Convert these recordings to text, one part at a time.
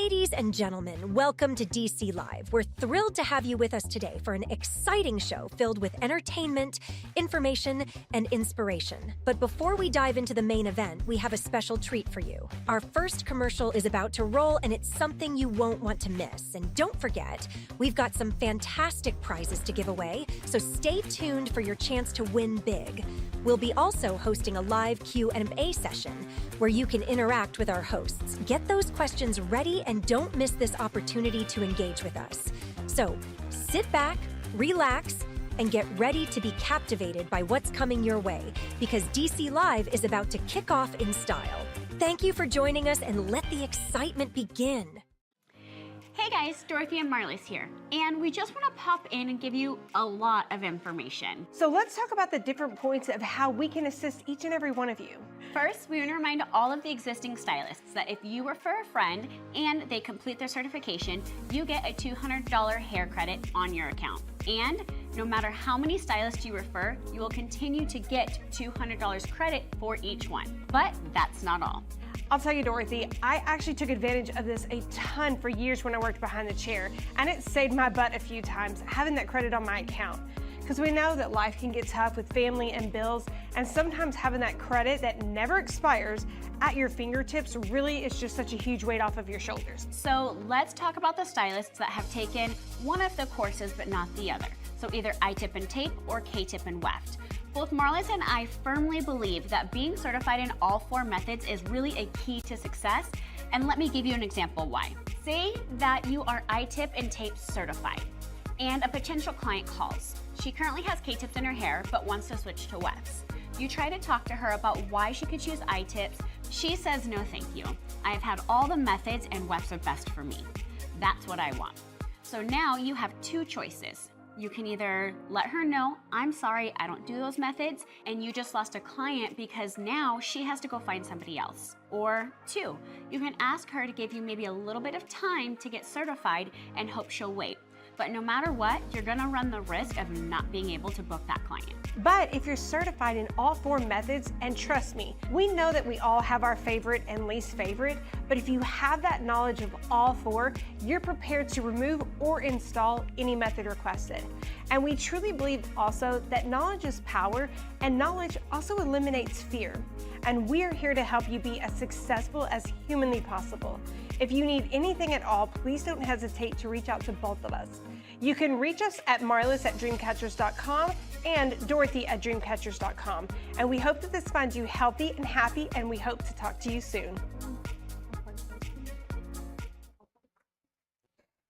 Ladies and gentlemen, welcome to DC Live. We're thrilled to have you with us today for an exciting show filled with entertainment, information, and inspiration. But before we dive into the main event, we have a special treat for you. Our first commercial is about to roll, and it's something you won't want to miss. And don't forget, we've got some fantastic prizes to give away, so stay tuned for your chance to win big. We'll be also hosting a live Q&A session where you can interact with our hosts. Get those questions ready and don't miss this opportunity to engage with us. So sit back, relax, and get ready to be captivated by what's coming your way, because DC Live is about to kick off in style. Thank you for joining us, and let the excitement begin. Hey guys, Dorothy and Marlis here, and we just want to pop in and give you a lot of information. So let's talk about the different points of how we can assist each and every one of you. First, we want to remind all of the existing stylists that if you refer a friend and they complete their certification, you get a $200 hair credit on your account. And no matter how many stylists you refer, you will continue to get $200 credit for each one. But that's not all. I'll tell you, Dorothy, I actually took advantage of this a ton for years when I worked behind the chair, and it saved my butt a few times having that credit on my account. Because we know that life can get tough with family and bills, and sometimes having that credit that never expires at your fingertips really is just such a huge weight off of your shoulders. So let's talk about the stylists that have taken one of the courses but not the other. So either I-tip and tape or K-tip and weft. Both Marlis and I firmly believe that being certified in all four methods is really a key to success, and let me give you an example why. Say that you are I-tip and tape certified, and a potential client calls. She currently has K-tips in her hair, but wants to switch to wefts. You try to talk to her about why she could choose I-tips. She says, no thank you. I've had all the methods and wefts are best for me. That's what I want. So now you have two choices. You can either let her know, I'm sorry, I don't do those methods, and you just lost a client because now she has to go find somebody else. Or two, you can ask her to give you maybe a little bit of time to get certified and hope she'll wait. But no matter what, you're gonna run the risk of not being able to book that client. But if you're certified in all four methods, and trust me, we know that we all have our favorite and least favorite, but if you have that knowledge of all four, you're prepared to remove or install any method requested. And we truly believe also that knowledge is power, and knowledge also eliminates fear. And we are here to help you be as successful as humanly possible. If you need anything at all, please don't hesitate to reach out to both of us. You can reach us at marlis@dreamcatchers.com and dorothy@dreamcatchers.com. And we hope that this finds you healthy and happy, and we hope to talk to you soon.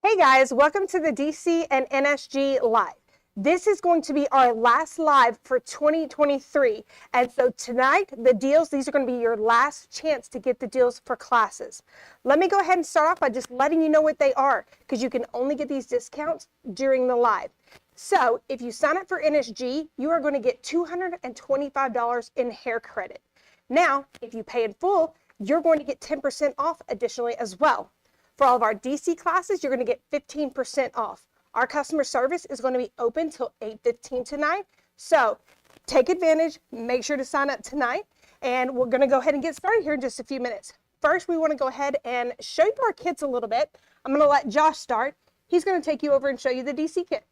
Hey guys, welcome to the DC and NSG Live. This is going to be our last live for 2023. And so tonight, the deals, these are going to be your last chance to get the deals for classes. Let me go ahead and start off by just letting you know what they are, because you can only get these discounts during the live. So if you sign up for NSG, you are going to get $225 in hair credit. Now, if you pay in full, you're going to get 10% off additionally as well. For all of our DC classes, you're going to get 15% off. Our customer service is going to be open till 8:15 tonight. So take advantage, make sure to sign up tonight, and we're going to go ahead and get started here in just a few minutes. First, we want to go ahead and show you our kits a little bit. I'm going to let Josh start. He's going to take you over and show you the DC kit.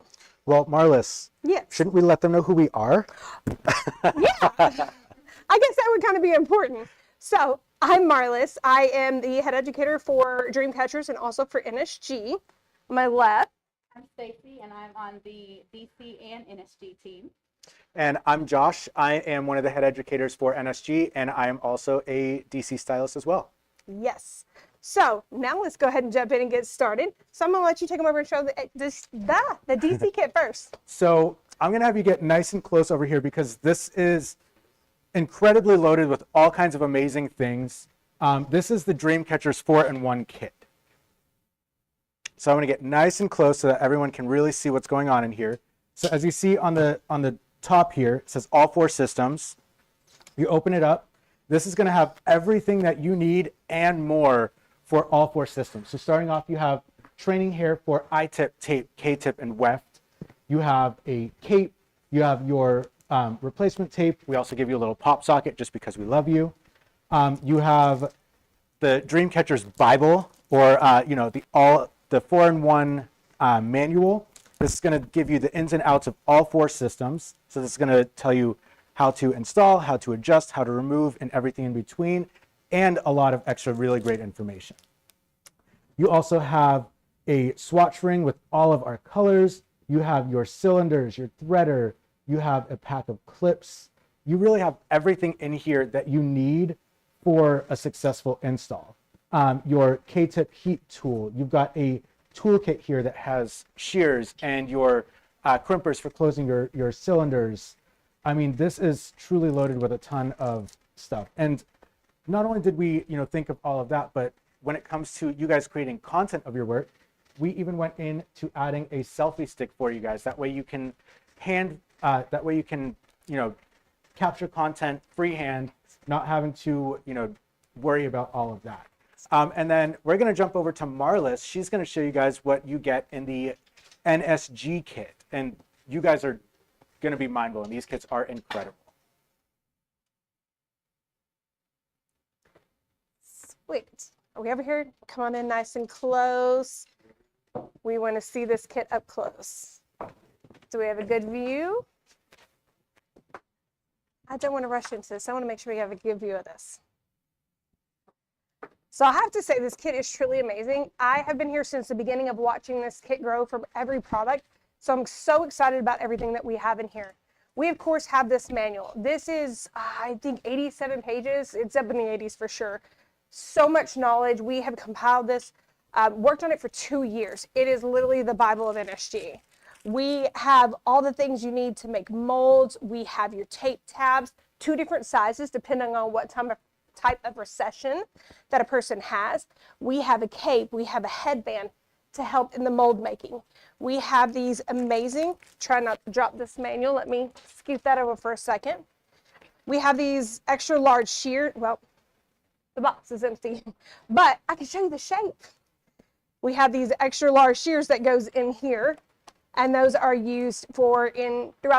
Well, Marlis, yes. Shouldn't we let them know who we are? Yeah, I guess that would kind of be important. So I'm Marlis. I am the head educator for DreamCatchers and also for NSG. On my left, I'm Stacy, and I'm on the DC and NSG team. And I'm Josh. I am one of the head educators for NSG, and I am also a DC stylist as well. Yes. So now let's go ahead and jump in and get started. So I'm going to let you take them over and show the DC kit first. So I'm going to have you get nice and close over here, because this is incredibly loaded with all kinds of amazing things. This is the DreamCatchers 4-in-1 kit. So I'm going to get nice and close so that everyone can really see what's going on in here. So as you see on the top here, it says all four systems. You open it up. This is going to have everything that you need and more for all four systems. So starting off, you have training hair for I-tip, tape, K-tip, and weft. You have a cape. You have your replacement tape. We also give you a little pop socket just because we love you. You have the DreamCatchers Bible, or the 4-in-1 manual. This is going to give you the ins and outs of all 4 systems. So this is going to tell you how to install, how to adjust, how to remove, and everything in between, and a lot of extra really great information. You also have a swatch ring with all of our colors. You have your cylinders, your threader, you have a pack of clips. You really have everything in here that you need for a successful install. Your K-tip heat tool, you've got a toolkit here that has shears and your crimpers for closing your cylinders. I mean, this is truly loaded with a ton of stuff. And not only did we, think of all of that, but when it comes to you guys creating content of your work, we even went into adding a selfie stick for you guys. That way you can capture content freehand, not having to, worry about all of that. And then we're going to jump over to Marlis. She's going to show you guys what you get in the NSG kit. And you guys are going to be mind-blowing. These kits are incredible. Sweet. Are we over here? Come on in nice and close. We want to see this kit up close. Do we have a good view? I don't want to rush into this. I want to make sure we have a good view of this. So I have to say this kit is truly amazing. I have been here since the beginning of watching this kit grow from every product. So I'm so excited about everything that we have in here. We, of course, have this manual. This is, I think, 87 pages. It's up in the 80s for sure. So much knowledge. We have compiled this, worked on it for 2 years. It is literally the Bible of NSG. We have all the things you need to make molds. We have your tape tabs, 2 different sizes depending on what type of recession that a person has. We have a cape. We have a headband to help in the mold making. We have these amazing, try not to drop this manual. Let me scoot that over for a second. We have these extra large shear. Well, the box is empty, but I can show you the shape. We have these extra large shears that goes in here, and those are used throughout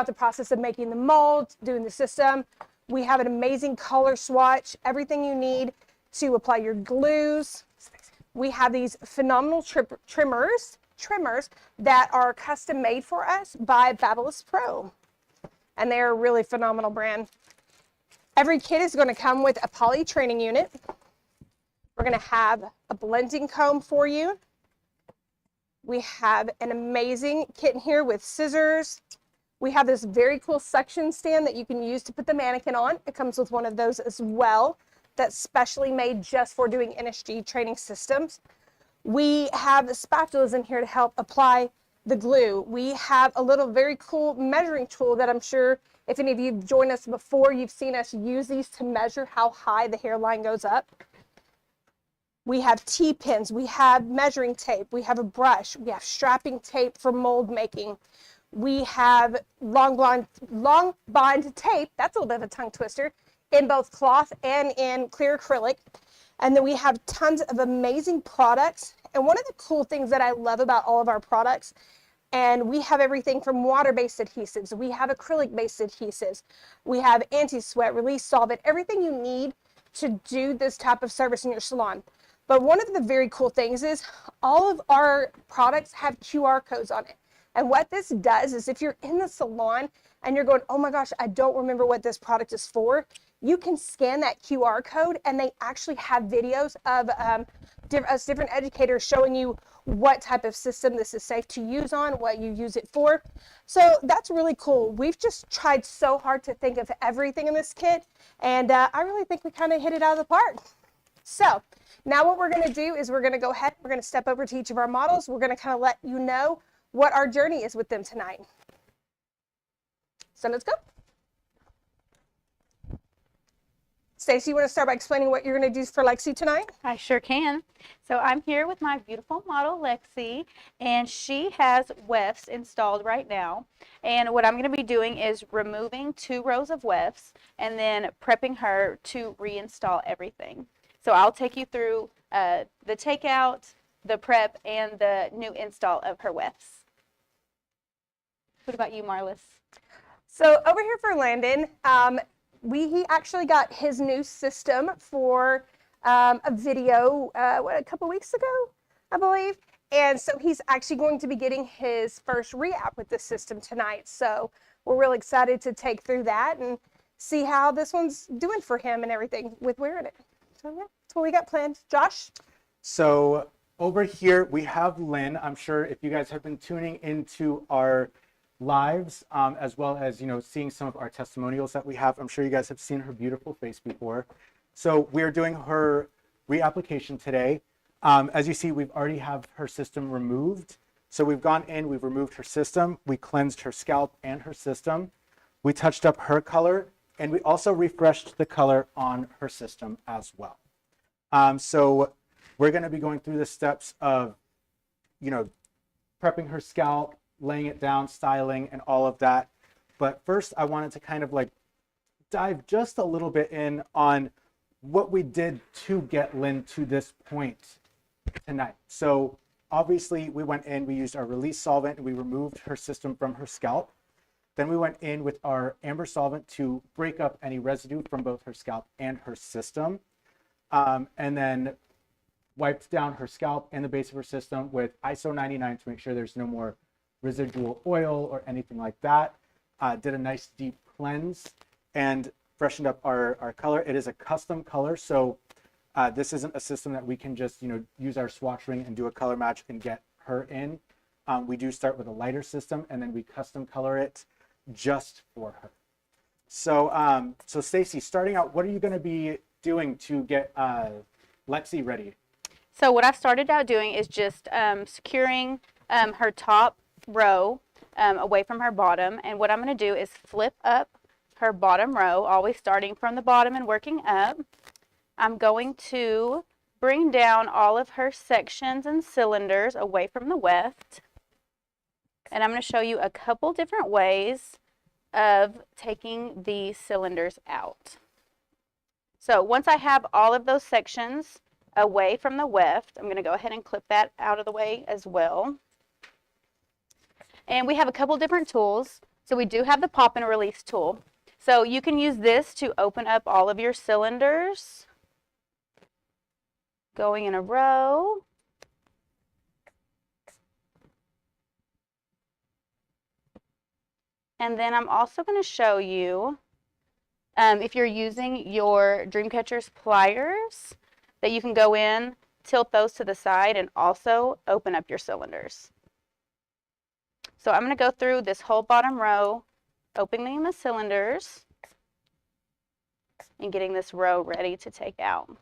the process of making the mold, doing the system. We have an amazing color swatch, everything you need to apply your glues. We have these phenomenal trimmers that are custom made for us by Fabulous Pro, and they're a really phenomenal brand. Every kit is going to come with a poly training unit. We're going to have a blending comb for you. We have an amazing kit in here with scissors. We have this very cool suction stand that you can use to put the mannequin on. It comes with one of those as well. That's specially made just for doing NSG training systems. We have the spatulas in here to help apply the glue. We have a little very cool measuring tool that I'm sure if any of you have joined us before, you've seen us use these to measure how high the hairline goes up. We have T-pins, we have measuring tape, we have a brush, we have strapping tape for mold making. We have long bond tape, that's a little bit of a tongue twister, in both cloth and in clear acrylic. And then we have tons of amazing products. And one of the cool things that I love about all of our products, and we have everything from water-based adhesives, we have acrylic-based adhesives, we have anti-sweat, release solvent, everything you need to do this type of service in your salon. But one of the very cool things is all of our products have QR codes on it. And what this does is if you're in the salon and you're going, oh my gosh, I don't remember what this product is for, you can scan that QR code and they actually have videos of different educators showing you what type of system this is safe to use on, what you use it for. So that's really cool. We've just tried so hard to think of everything in this kit, and I really think we kind of hit it out of the park. So now what we're going to do is we're going to go ahead, we're going to step over to each of our models. We're going to kind of let you know what our journey is with them tonight. So let's go. Stacey, you want to start by explaining what you're going to do for Lexi tonight? I sure can. So I'm here with my beautiful model, Lexi, and she has wefts installed right now. And what I'm going to be doing is removing 2 rows of wefts and then prepping her to reinstall everything. So I'll take you through the takeout, the prep, and the new install of her wefts. What about you, Marlis? So over here for Landon, he actually got his new system for a video a couple weeks ago, I believe. And so he's actually going to be getting his first re-app with this system tonight. So we're really excited to take through that and see how this one's doing for him and everything with wearing it. So yeah, that's what we got planned. Josh? So over here we have Lynn. I'm sure if you guys have been tuning into our lives, as well as, seeing some of our testimonials that we have, I'm sure you guys have seen her beautiful face before. So we're doing her reapplication today. As you see, we've already have her system removed. So we've gone in, we've removed her system, we cleansed her scalp and her system. We touched up her color, and we also refreshed the color on her system as well. So we're going to be going through the steps of, prepping her scalp, laying it down, styling, and all of that. But first, I wanted to kind of dive just a little bit in on what we did to get Lynn to this point tonight. So obviously we went in, we used our release solvent, and we removed her system from her scalp. Then we went in with our amber solvent to break up any residue from both her scalp and her system. And then wiped down her scalp and the base of her system with ISO 99 to make sure there's no more residual oil or anything like that. Did a nice deep cleanse and freshened up our color. It is a custom color, so this isn't a system that we can just use our swatch ring and do a color match and get her in. We do start with a lighter system, and then we custom color it just for her. So so Stacy, starting out, what are you going to be doing to get Lexi ready? So what I've started out doing is just securing her top row away from her bottom. And what I'm going to do is flip up her bottom row, always starting from the bottom and working up. I'm going to bring down all of her sections and cylinders away from the weft. And I'm going to show you a couple different ways of taking the cylinders out. So once I have all of those sections away from the weft, I'm going to go ahead and clip that out of the way as well. And we have a couple different tools. So we do have the pop and release tool. So you can use this to open up all of your cylinders, going in a row. And then I'm also going to show you, if you're using your DreamCatchers pliers, that you can go in, tilt those to the side, and also open up your cylinders. So I'm going to go through this whole bottom row, opening the cylinders, and getting this row ready to take out.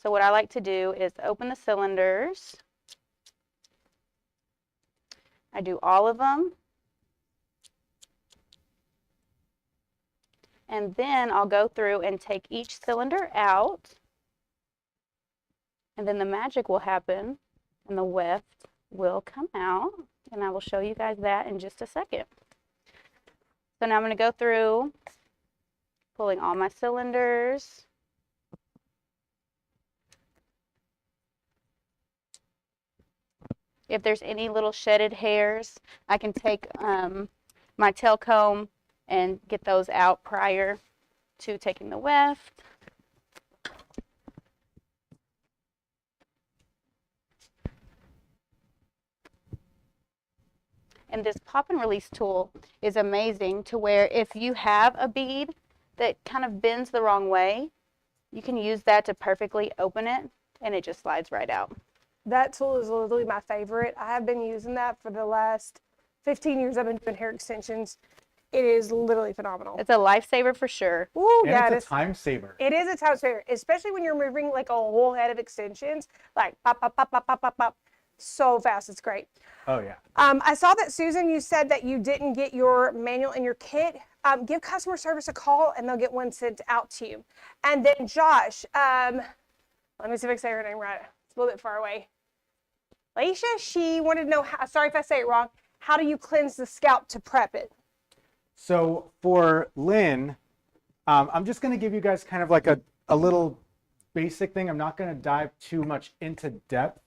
So what I like to do is open the cylinders. I do all of them. And then I'll go through and take each cylinder out. And then the magic will happen and the weft will come out. And I will show you guys that in just a second. So now I'm going to go through pulling all my cylinders. If there's any little shedded hairs, I can take my tail comb and get those out prior to taking the weft. And this pop and release tool is amazing to where if you have a bead that kind of bends the wrong way, you can use that to perfectly open it and it just slides right out. That tool is literally my favorite. I have been using that for the last 15 years. I've been doing hair extensions. It is literally phenomenal. It's a lifesaver for sure. Ooh, And yeah, it's a time saver. It is a time saver, especially when you're moving like a whole head of extensions, like pop, pop, pop, pop, pop, pop, pop, so fast. It's great. Oh yeah. I saw that, Susan, you said that you didn't get your manual in your kit. Give customer service a call and they'll get one sent out to you. And then Josh, let me see if I can say her name right. It's a little bit far away. Laisha, she wanted to know, how, sorry if I say it wrong, how do you cleanse the scalp to prep it? So for Lynn, I'm just going to give you guys kind of like a little basic thing. I'm not going to dive too much into depth.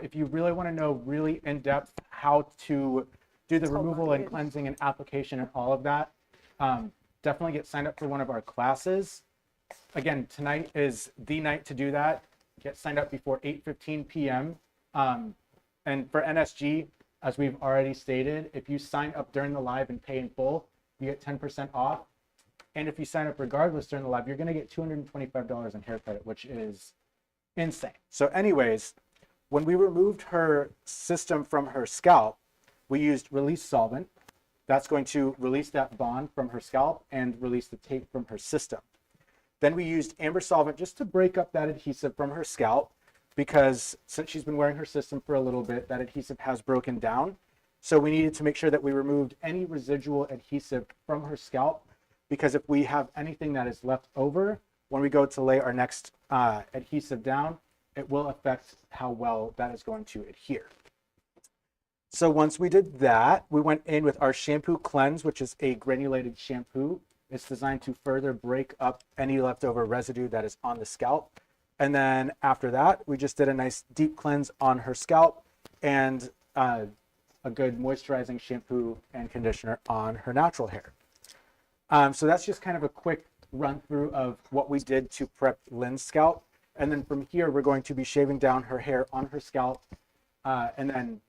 If you really want to know really in depth how to do the removal and cleansing and application and all of that, definitely get signed up for one of our classes. Again, tonight is the night to do that. Get signed up before 8:15 p.m. And for NSG, as we've already stated, if you sign up during the live and pay in full, you get 10% off. And if you sign up regardless during the live, you're going to get $225 in hair credit, which is insane. So anyways, when we removed her system from her scalp, we used release solvent. That's going to release that bond from her scalp and release the tape from her system. Then we used amber solvent just to break up that adhesive from her scalp, because since she's been wearing her system for a little bit, that adhesive has broken down. So we needed to make sure that we removed any residual adhesive from her scalp, because if we have anything that is left over, when we go to lay our next adhesive down, it will affect how well that is going to adhere. So once we did that, we went in with our shampoo cleanse, which is a granulated shampoo. It's designed to further break up any leftover residue that is on the scalp. And then after that, we just did a nice deep cleanse on her scalp and a good moisturizing shampoo and conditioner on her natural hair. So that's just kind of a quick run through of what we did to prep Lynn's scalp. And then from here, we're going to be shaving down her hair on her scalp. And then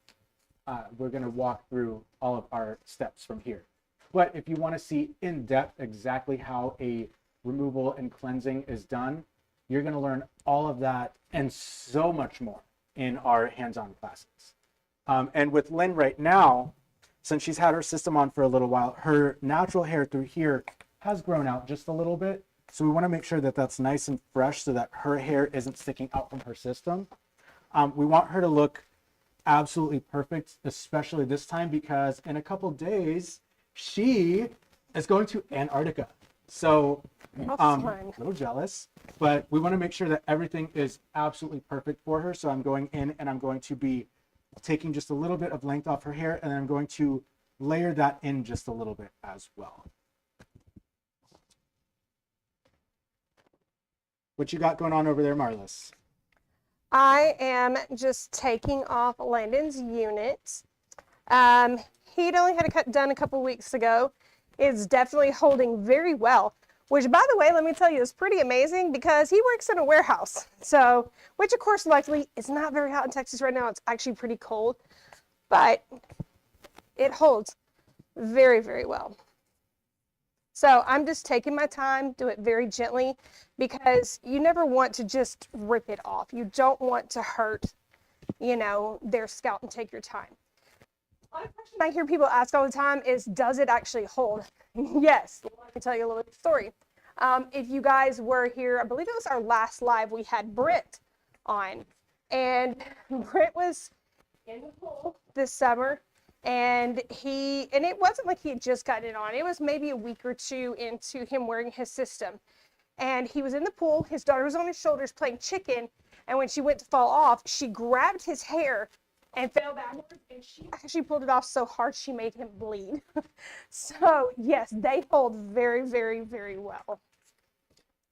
we're going to walk through all of our steps from here. But if you want to see in depth exactly how a removal and cleansing is done, you're going to learn all of that and so much more in our hands-on classes. And with Lynn right now, since she's had her system on for a little while, her natural hair through here has grown out just a little bit. So we want to make sure that that's nice and fresh so that her hair isn't sticking out from her system. We want her to look absolutely perfect, especially this time, because in a couple days, she is going to Antarctica. So a little jealous, but we want to make sure that everything is absolutely perfect for her. So I'm going in and I'm going to be taking just a little bit of length off her hair, and then I'm going to layer that in just a little bit as well. What you got going on over there, Marlis? I am just taking off Landon's unit. He'd only had it done a couple weeks ago. It's definitely holding very well, which, by the way, let me tell you, is pretty amazing because he works in a warehouse. So, which of course, luckily, it's not very hot in Texas right now. It's actually pretty cold, but it holds very, very well. So I'm just taking my time, do it very gently, because you never want to just rip it off. You don't want to hurt, you know, their scalp, and take your time. One question I hear people ask all the time is, does it actually hold? Yes, let me tell you a little story. If you guys were here, I believe it was our last live, we had Brent on, and Brent was in the pool this summer. And it wasn't like he had just gotten it on. It was maybe a week or two into him wearing his system. And he was in the pool. His daughter was on his shoulders playing chicken. And when she went to fall off, she grabbed his hair and fell backwards. And she actually pulled it off so hard she made him bleed. So, yes, they hold very, very, very well.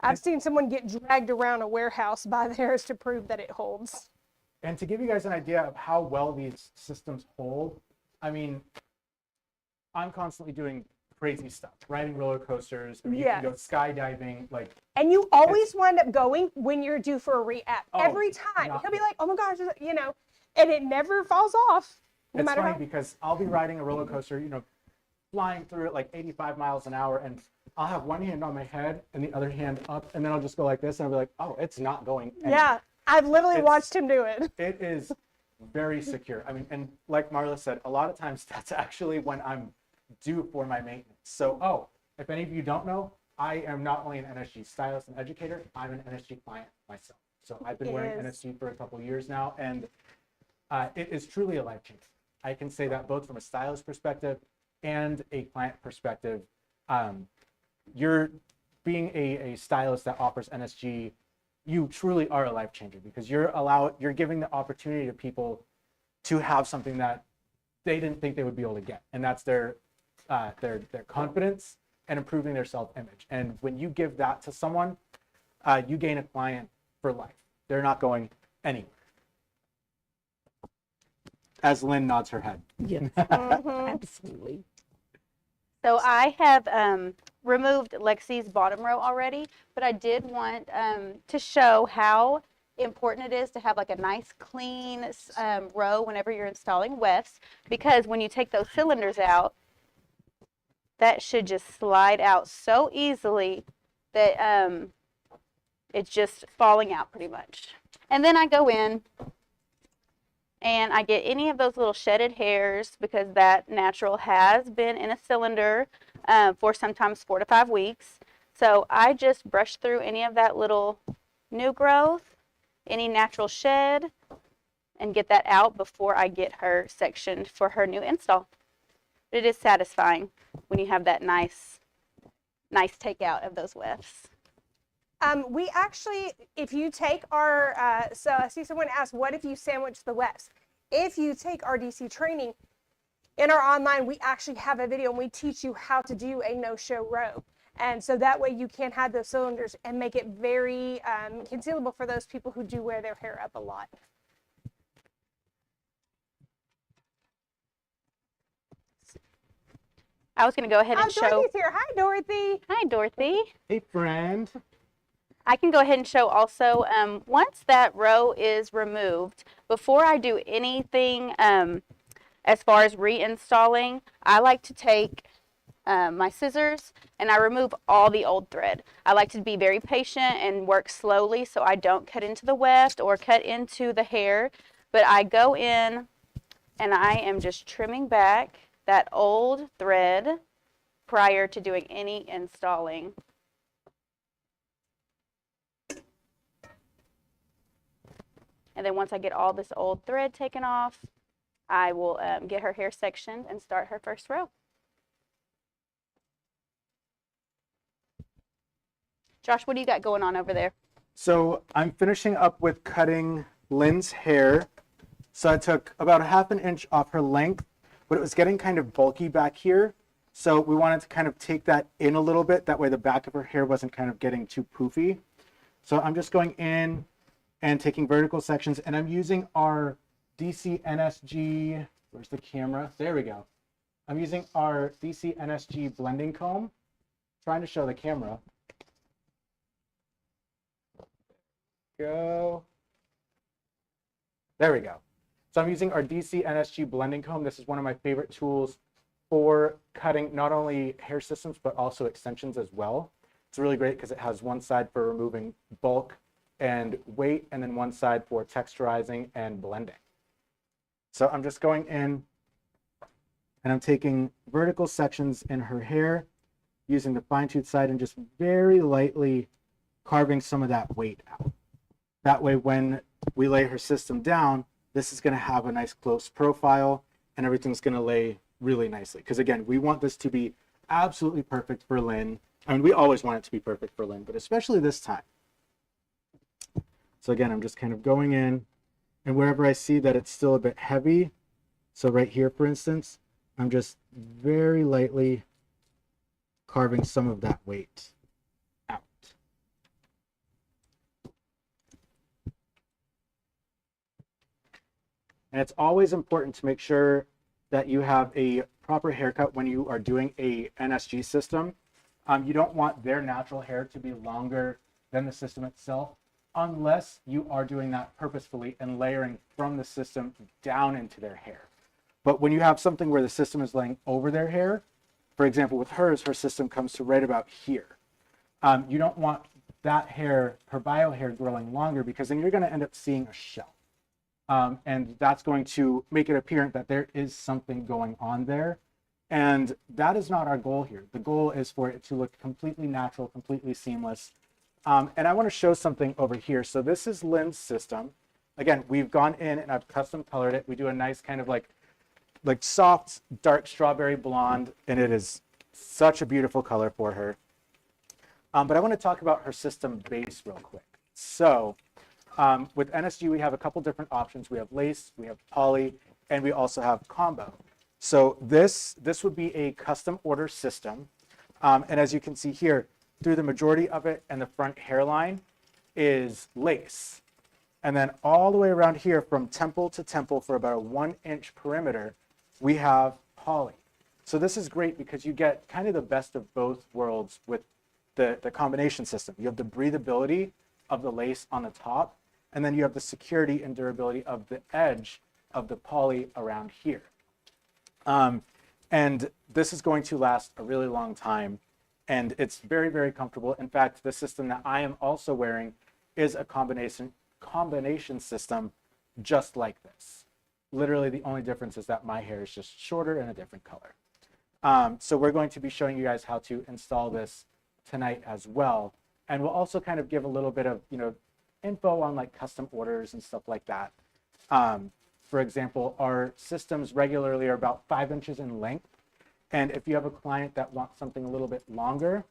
I've seen someone get dragged around a warehouse by theirs to prove that it holds. And to give you guys an idea of how well these systems hold, I mean, I'm constantly doing crazy stuff, riding roller coasters. I mean, you can go skydiving, like. And you always wind up going when you're due for a re-app. Every time. He'll be like, oh my gosh, you know, and it never falls off. No it's funny because I'll be riding a roller coaster, you know, flying through it like 85 miles an hour, and I'll have one hand on my head and the other hand up, and then I'll just go like this, and I'll be like, oh, it's not going anywhere. Yeah, I've literally watched him do it. It is very secure. I mean, and like Marla said, a lot of times that's actually when I'm due for my maintenance. So, if any of you don't know, I am not only an NSG stylist and educator, I'm an NSG client myself. So I've been wearing NSG for a couple years now, and it is truly a life changer. I can say that both from a stylist perspective and a client perspective. You're being a stylist that offers NSG, you truly are a life changer, because you're giving the opportunity to people to have something that they didn't think they would be able to get, and that's their confidence and improving their self-image. And when you give that to someone, you gain a client for life. They're not going anywhere. As Lynn nods her head. Yes, absolutely. So I have removed Lexi's bottom row already, but I did want to show how important it is to have like a nice clean row whenever you're installing wefts, because when you take those cylinders out, that should just slide out so easily that it's just falling out pretty much. And then I go in and I get any of those little shedded hairs, because that natural has been in a cylinder for sometimes 4 to 5 weeks. So I just brush through any of that little new growth, any natural shed, and get that out before I get her sectioned for her new install. It is satisfying when you have that nice takeout of those wefts. We actually, if you take our, so I see someone asked, what if you sandwich the wefts? If you take our DC training, in our online, we actually have a video and we teach you how to do a no-show row. And so that way you can have those cylinders and make it very concealable for those people who do wear their hair up a lot. I was going to go ahead and show. Dorothy's here. Hi, Dorothy. Hi, Dorothy. Hey, friend. I can go ahead and show also, once that row is removed, before I do anything as far as reinstalling, I like to take my scissors and I remove all the old thread. I like to be very patient and work slowly so I don't cut into the weft or cut into the hair, but I go in and I am just trimming back that old thread prior to doing any installing. And then once I get all this old thread taken off, I will get her hair sectioned and start her first row. Josh, what do you got going on over there? So I'm finishing up with cutting Lynn's hair. So I took about 1/2 inch off her length, but it was getting kind of bulky back here. So we wanted to kind of take that in a little bit. That way the back of her hair wasn't kind of getting too poofy. So I'm just going in and taking vertical sections, and I'm using our DC NSG, where's the camera? There we go. I'm using our DC NSG blending comb, trying to show the camera. Go. There we go. So I'm using our DC NSG blending comb. This is one of my favorite tools for cutting not only hair systems, but also extensions as well. It's really great because it has one side for removing bulk and weight, and then one side for texturizing and blending. So I'm just going in and I'm taking vertical sections in her hair, using the fine-tooth side and just very lightly carving some of that weight out. That way when we lay her system down, this is going to have a nice close profile and everything's going to lay really nicely. Because again, we want this to be absolutely perfect for Lynn. I mean, we always want it to be perfect for Lynn, but especially this time. So again, I'm just kind of going in, and wherever I see that it's still a bit heavy, so right here, for instance, I'm just very lightly carving some of that weight out. And it's always important to make sure that you have a proper haircut when you are doing a NSG system. You don't want their natural hair to be longer than the system itself, unless you are doing that purposefully and layering from the system down into their hair. But when you have something where the system is laying over their hair, for example, with hers, her system comes to right about here. You don't want that hair, her bio hair, growing longer, because then you're going to end up seeing a shell. And that's going to make it apparent that there is something going on there. And that is not our goal here. The goal is for it to look completely natural, completely seamless. And I want to show something over here. So this is Lynn's system. Again, we've gone in and I've custom colored it. We do a nice kind of like soft, dark strawberry blonde, and it is such a beautiful color for her. But I want to talk about her system base real quick. So with NSG, we have a couple different options. We have lace, we have poly, and we also have combo. So this would be a custom order system. And as you can see here, through the majority of it and the front hairline is lace. And then all the way around here from temple to temple for about a 1-inch perimeter, we have poly. So this is great because you get kind of the best of both worlds with the combination system. You have the breathability of the lace on the top, and then you have the security and durability of the edge of the poly around here. And this is going to last a really long time, and it's very, very comfortable. In fact, the system that I am also wearing is a combination system just like this. Literally, the only difference is that my hair is just shorter and a different color. So we're going to be showing you guys how to install this tonight as well. And we'll also kind of give a little bit of, info on like custom orders and stuff like that. For example, our systems regularly are about 5 inches in length. And if you have a client that wants something a little bit longer,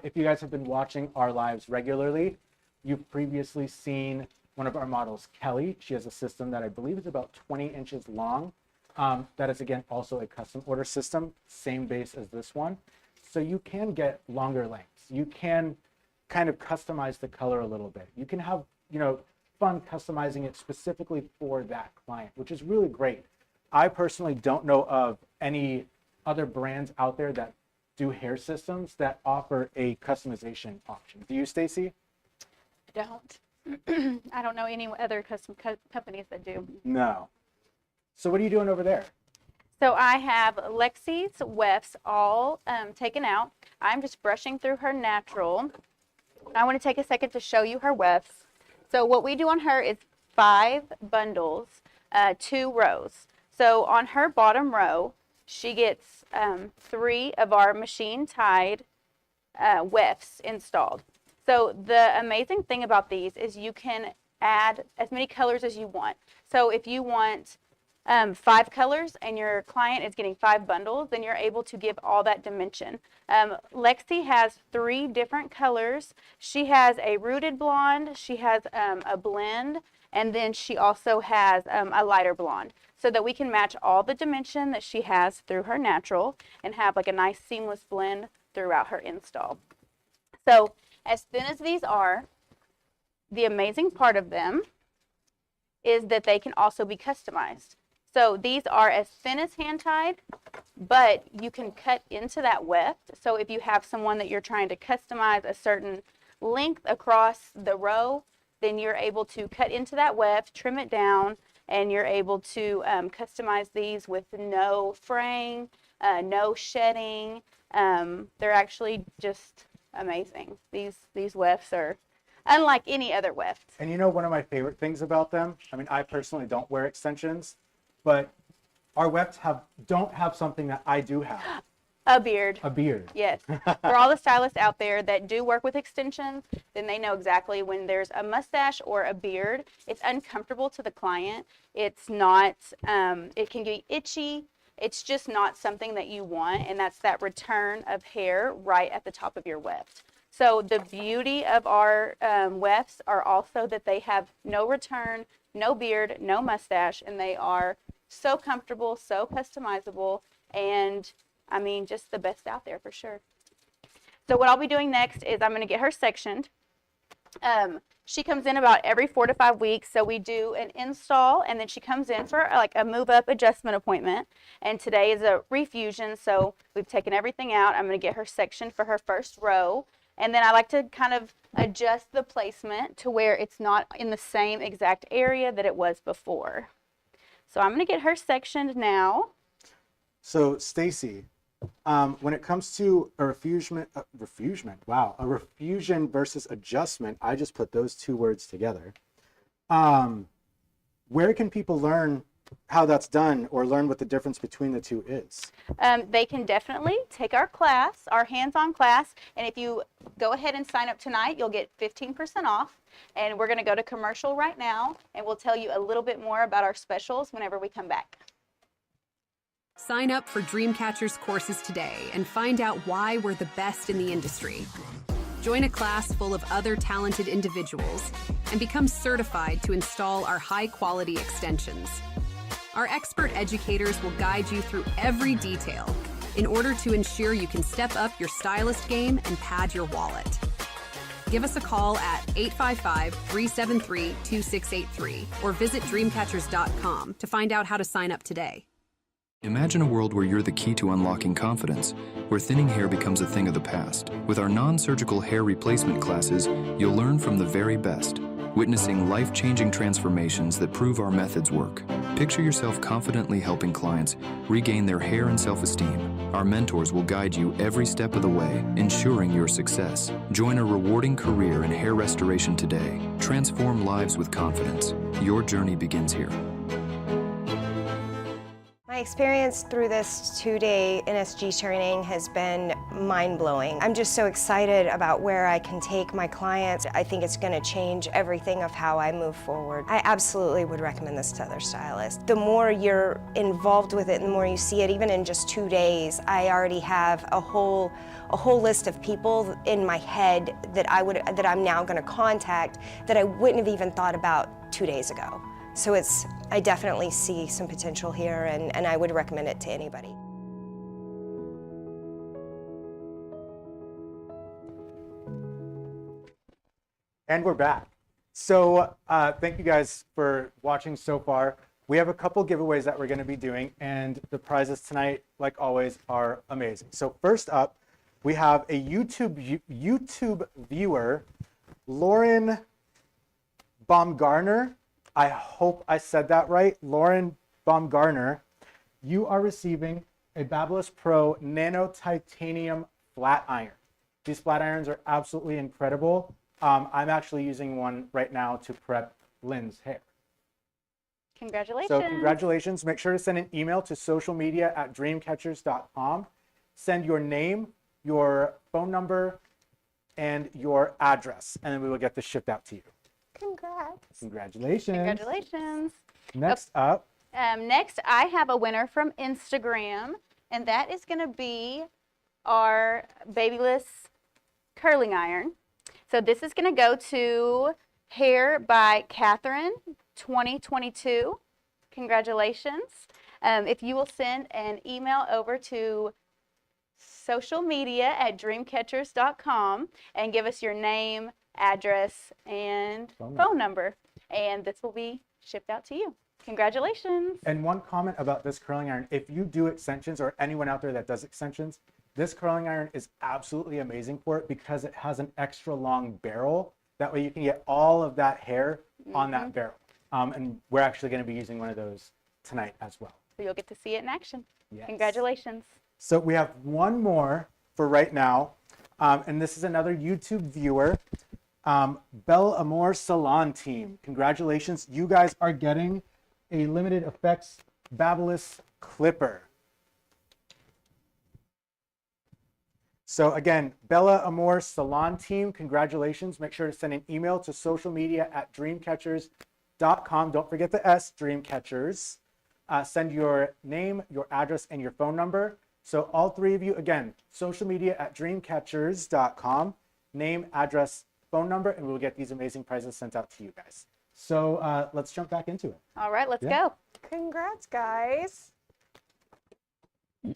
if you guys have been watching our lives regularly, you've previously seen one of our models, Kelly. She has a system that I believe is about 20 inches long. That is, again, also a custom order system, same base as this one. So you can get longer lengths. You can kind of customize the color a little bit. You can have, fun customizing it specifically for that client, which is really great. I personally don't know of any other brands out there that do hair systems that offer a customization option. Do you, Stacy? I don't. I don't know any other custom companies that do. No. So what are you doing over there? So I have Lexi's wefts all taken out. I'm just brushing through her natural. I want to take a second to show you her wefts. So what we do on her is 5 bundles, 2 rows. So on her bottom row, she gets 3 of our machine tied wefts installed. So the amazing thing about these is you can add as many colors as you want. So if you want 5 colors and your client is getting 5 bundles, then you're able to give all that dimension. Lexi has 3 different colors. She has a rooted blonde, she has a blend, and then she also has a lighter blonde, so that we can match all the dimension that she has through her natural and have like a nice seamless blend throughout her install. So as thin as these are, the amazing part of them is that they can also be customized. So these are as thin as hand tied, but you can cut into that weft. So if you have someone that you're trying to customize a certain length across the row, then you're able to cut into that weft, trim it down, and you're able to customize these with no fraying, no shedding. They're actually just amazing. These wefts are unlike any other weft. And one of my favorite things about them, I personally don't wear extensions, but our wefts don't have something that I do have. A beard. A beard. Yes. For all the stylists out there that do work with extensions, then they know exactly when there's a mustache or a beard. It's uncomfortable to the client. It's not, it can be itchy. It's just not something that you want, and that's that return of hair right at the top of your weft. So the beauty of our wefts are also that they have no return, no beard, no mustache, and they are so comfortable, so customizable, and just the best out there for sure. So what I'll be doing next is I'm going to get her sectioned. She comes in about every 4 to 5 weeks. So we do an install, and then she comes in for like a move up adjustment appointment. And today is a refusion. So we've taken everything out. I'm going to get her sectioned for her first row. And then I like to kind of adjust the placement to where it's not in the same exact area that it was before. So I'm going to get her sectioned now. So Stacy, when it comes to a refusion versus adjustment, I just put those 2 words together. Where can people learn how that's done or learn what the difference between the 2 is? They can definitely take our class, our hands-on class, and if you go ahead and sign up tonight, you'll get 15% off. And we're going to go to commercial right now, and we'll tell you a little bit more about our specials whenever we come back. Sign up for DreamCatchers courses today and find out why we're the best in the industry. Join a class full of other talented individuals and become certified to install our high-quality extensions. Our expert educators will guide you through every detail in order to ensure you can step up your stylist game and pad your wallet. Give us a call at 855-373-2683 or visit dreamcatchers.com to find out how to sign up today. Imagine a world where you're the key to unlocking confidence, where thinning hair becomes a thing of the past. With our non-surgical hair replacement classes, you'll learn from the very best, witnessing life-changing transformations that prove our methods work. Picture yourself confidently helping clients regain their hair and self-esteem. Our mentors will guide you every step of the way, ensuring your success. Join a rewarding career in hair restoration today. Transform lives with confidence. Your journey begins here. My experience through this 2-day NSG training has been mind-blowing. I'm just so excited about where I can take my clients. I think it's going to change everything of how I move forward. I absolutely would recommend this to other stylists. The more you're involved with it and the more you see it, even in just 2 days, I already have a whole list of people in my head that I'm now going to contact that I wouldn't have even thought about 2 days ago. So I definitely see some potential here, and I would recommend it to anybody. And we're back. So thank you guys for watching so far. We have a couple giveaways that we're going to be doing, and the prizes tonight, like always, are amazing. So first up, we have a YouTube viewer, Lauren Baumgartner. I hope I said that right. Lauren Baumgartner, you are receiving a Babyliss Pro Nano Titanium Flat Iron. These flat irons are absolutely incredible. I'm actually using one right now to prep Lynn's hair. Congratulations. So congratulations. Make sure to send an email to socialmedia@dreamcatchers.com. Send your name, your phone number, and your address, and then we will get this shipped out to you. Congrats. Congratulations. Congratulations. Next up. Next, I have a winner from Instagram, and that is going to be our Babyliss curling iron. So this is going to go to Hair by Catherine 2022. Congratulations. If you will send an email over to socialmedia@dreamcatchers.com and give us your name, address, and phone number, and this will be shipped out to you. Congratulations. And one comment about this curling iron, if you do extensions, or anyone out there that does extensions, this curling iron is absolutely amazing for it because it has an extra long barrel. That way you can get all of that hair on that barrel. And we're actually going to be using one of those tonight as well. So you'll get to see it in action. Yes. Congratulations. So we have one more for right now, and this is another YouTube viewer. Belle Amour Salon Team, congratulations. You guys are getting a limited effects Babyliss clipper. So again, Bella Amour Salon Team, congratulations. Make sure to send an email to socialmedia@dreamcatchers.com. Don't forget the S, Dreamcatchers. Send your name, your address, and your phone number. So all three of you, again, socialmedia@dreamcatchers.com, name, address, phone number, and we'll get these amazing prizes sent out to you guys. So let's jump back into it. All right, let's go. Congrats, guys. So,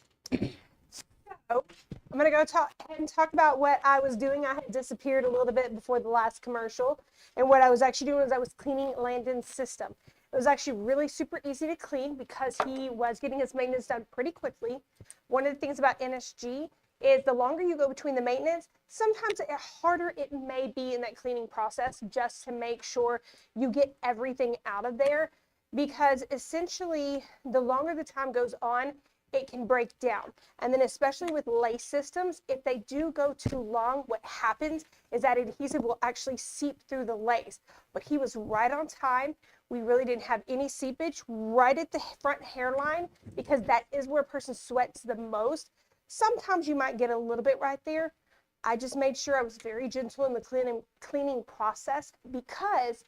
I'm going to go ahead and talk about what I was doing. I had disappeared a little bit before the last commercial, and what I was actually doing was I was cleaning Landon's system. It was actually really super easy to clean because he was getting his maintenance done pretty quickly. One of the things about NSG is the longer you go between the maintenance, sometimes the harder it may be in that cleaning process just to make sure you get everything out of there, because essentially the longer the time goes on, it can break down. And then especially with lace systems, if they do go too long, what happens is that adhesive will actually seep through the lace. But he was right on time. We really didn't have any seepage right at the front hairline, because that is where a person sweats the most. Sometimes you might get a little bit right there. I just made sure I was very gentle in the cleaning process, because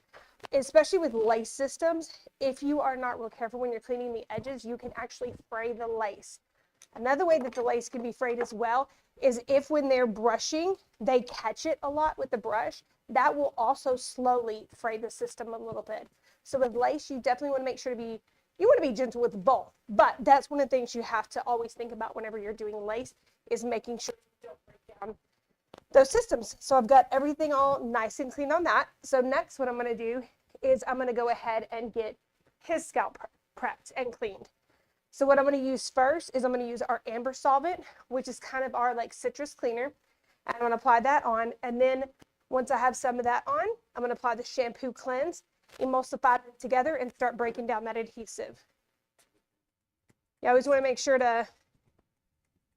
especially with lace systems, if you are not real careful when you're cleaning the edges, you can actually fray the lace. Another way that the lace can be frayed as well is if when they're brushing, they catch it a lot with the brush. That will also slowly fray the system a little bit. So with lace, you definitely want to make sure you want to be gentle with both, but that's one of the things you have to always think about whenever you're doing lace, is making sure you don't break down those systems. So I've got everything all nice and clean on that. So next, what I'm going to do is I'm going to go ahead and get his scalp prepped and cleaned. So what I'm going to use first is I'm going to use our amber solvent, which is kind of our like citrus cleaner. And I'm going to apply that on. And then once I have some of that on, I'm going to apply the shampoo cleanse, emulsify it together, and start breaking down that adhesive. You always want to make sure to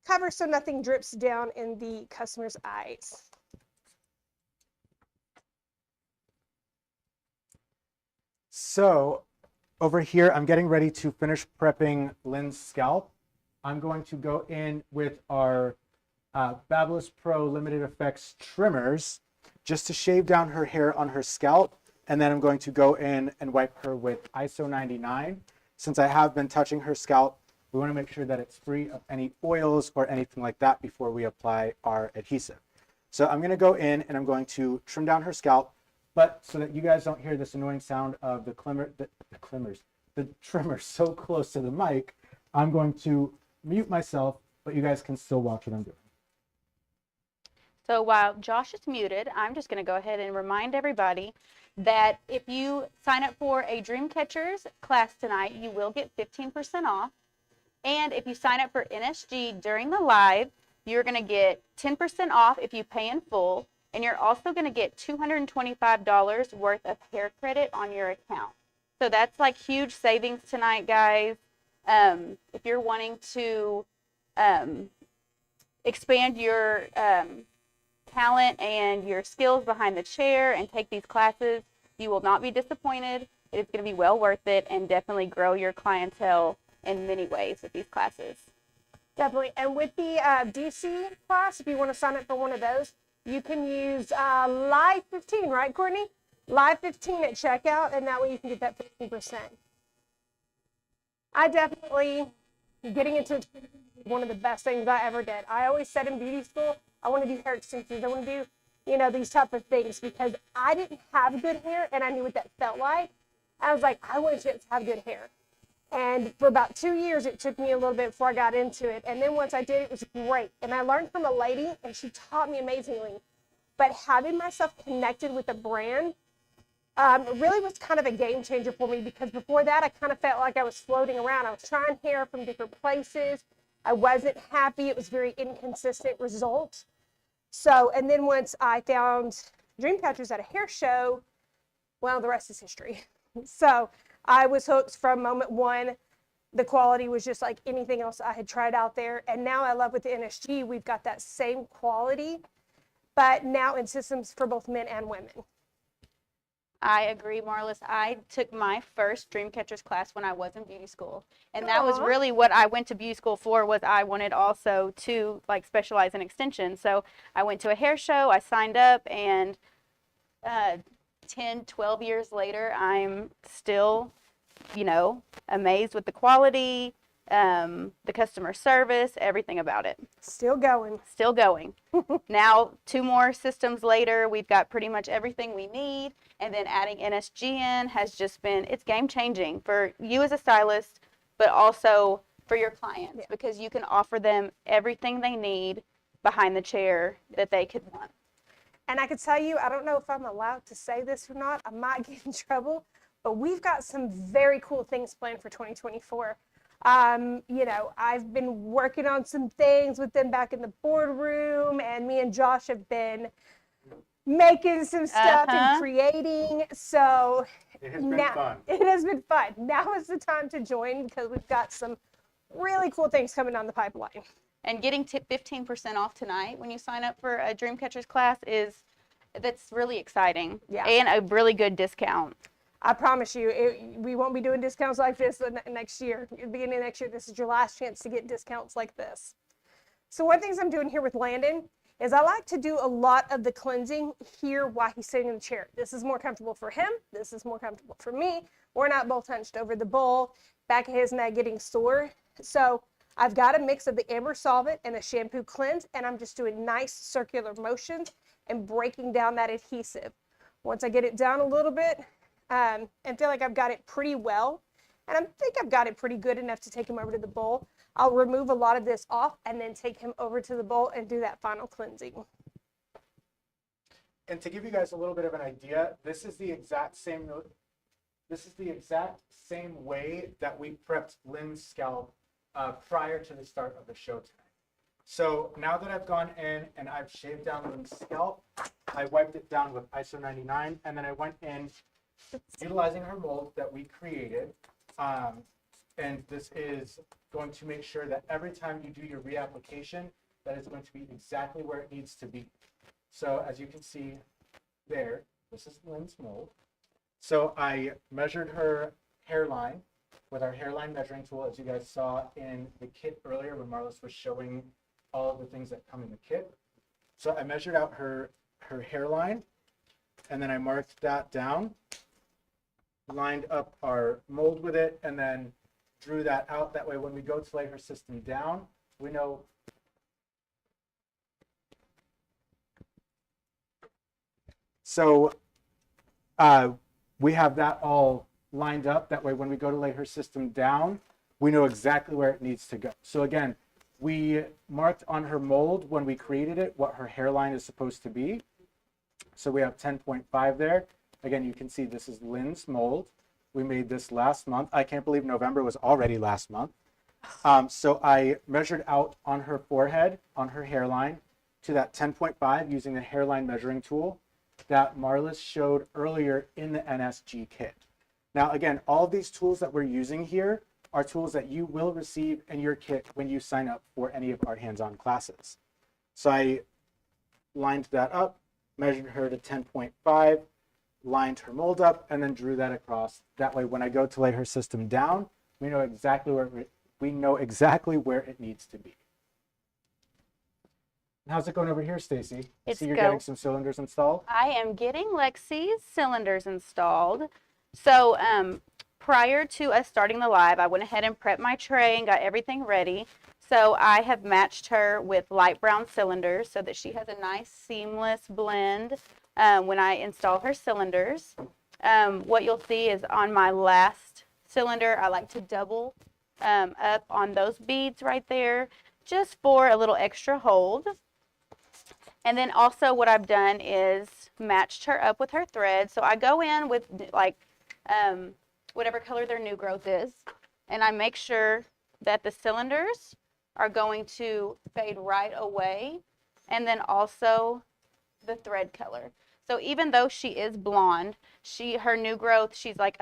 cover so nothing drips down in the customer's eyes. So over here, I'm getting ready to finish prepping Lynn's scalp. I'm going to go in with our Fabulous Pro Limited Effects trimmers just to shave down her hair on her scalp. And then I'm going to go in and wipe her with ISO 99. Since I have been touching her scalp, we want to make sure that it's free of any oils or anything like that before we apply our adhesive. So I'm going to go in and I'm going to trim down her scalp, but so that you guys don't hear this annoying sound of the trimmer so close to the mic, I'm going to mute myself, but you guys can still watch what I'm doing. So while Josh is muted, I'm just going to go ahead and remind everybody that if you sign up for a DreamCatchers class tonight, you will get 15% off. And if you sign up for NSG during the live, you're going to get 10% off if you pay in full. And you're also going to get $225 worth of hair credit on your account. So that's like huge savings tonight, guys. If you're wanting to expand your talent and your skills behind the chair and take these classes, you will not be disappointed. It's going to be well worth it and definitely grow your clientele in many ways with these classes. Definitely. And with the DC class, if you want to sign up for one of those, you can use Live 15, right, Courtney? Live 15 at checkout, and that way you can get that 15%. I definitely, getting into one of the best things I ever did. I always said in beauty school, I want to do hair extensions. I want to do, these type of things because I didn't have good hair, and I knew what that felt like. I was like, I want a chance to have good hair. And for about 2 years, it took me a little bit before I got into it. And then once I did, it was great. And I learned from a lady, and she taught me amazingly. But having myself connected with a brand really was kind of a game changer for me because before that, I kind of felt like I was floating around. I was trying hair from different places. I wasn't happy. It was very inconsistent results. So, and then once I found DreamCatchers at a hair show, well, the rest is history. So I was hooked from moment one. The quality was just like anything else I had tried out there. And now I love with the NSG, we've got that same quality, but now in systems for both men and women. I agree, Marlis. I took my first DreamCatchers class when I was in beauty school. And that was really what I went to beauty school for, was I wanted also to like specialize in extensions. So I went to a hair show, I signed up, and 10, 12 years later, I'm still, amazed with the quality, the customer service, everything about it. Still going. Still going. Now, 2 more systems later, we've got pretty much everything we need. And then adding NSG in has just been, it's game changing for you as a stylist, but also for your clients because you can offer them everything they need behind the chair that they could want. And I can tell you, I don't know if I'm allowed to say this or not. I might get in trouble, but we've got some very cool things planned for 2024. I've been working on some things with them back in the boardroom, and me and Josh have been making some stuff and creating. So it has been fun. It has been fun. Now is the time to join because we've got some really cool things coming down the pipeline. And getting 15% off tonight when you sign up for a DreamCatchers class that's really exciting. Yeah. And a really good discount. I promise you, we won't be doing discounts like this next year. At the beginning of next year, this is your last chance to get discounts like this. So one of the things I'm doing here with Landon is I like to do a lot of the cleansing here while he's sitting in the chair. This is more comfortable for him. This is more comfortable for me. We're not both hunched over the bowl, back of his neck getting sore. So I've got a mix of the amber solvent and a shampoo cleanse, and I'm just doing nice circular motions and breaking down that adhesive. Once I get it down a little bit and feel like I've got it pretty well, and I think I've got it pretty good enough to take him over to the bowl, I'll remove a lot of this off and then take him over to the bowl and do that final cleansing. And to give you guys a little bit of an idea, this is the exact same way that we prepped Lynn's scalp prior to the start of the show tonight. So now that I've gone in and I've shaved down Lynn's scalp, I wiped it down with ISO 99, and then I went in utilizing her mold that we created. And this is going to make sure that every time you do your reapplication, that it's going to be exactly where it needs to be. So as you can see there, this is Lynn's mold. So I measured her hairline with our hairline measuring tool, as you guys saw in the kit earlier when Marlis was showing all of the things that come in the kit. So I measured out her hairline, and then I marked that down, lined up our mold with it, and then drew that out. That way when we go to lay her system down, we know so we have that all lined up. That way when we go to lay her system down, we know exactly where it needs to go. So again, we marked on her mold when we created it what her hairline is supposed to be. So we have 10.5 there. Again, you can see this is Lynn's mold. We made this last month. I can't believe November was already last month. So I measured out on her forehead, on her hairline, to that 10.5 using the hairline measuring tool that Marlis showed earlier in the NSG kit. Now, again, all of these tools that we're using here are tools that you will receive in your kit when you sign up for any of our hands-on classes. So I lined that up, measured her to 10.5, lined her mold up, and then drew that across. That way, when I go to lay her system down, we know exactly where it needs to be. How's it going over here, Stacy? So you're getting some cylinders installed? I am getting Lexi's cylinders installed. So prior to us starting the live, I went ahead and prepped my tray and got everything ready. So I have matched her with light brown cylinders so that she has a nice seamless blend when I install her cylinders. What you'll see is on my last cylinder, I like to double up on those beads right there just for a little extra hold. And then also what I've done is matched her up with her thread. So I go in with like whatever color their new growth is, and I make sure that the cylinders are going to fade right away, and then also the thread color. So even though she is blonde, her new growth, she's like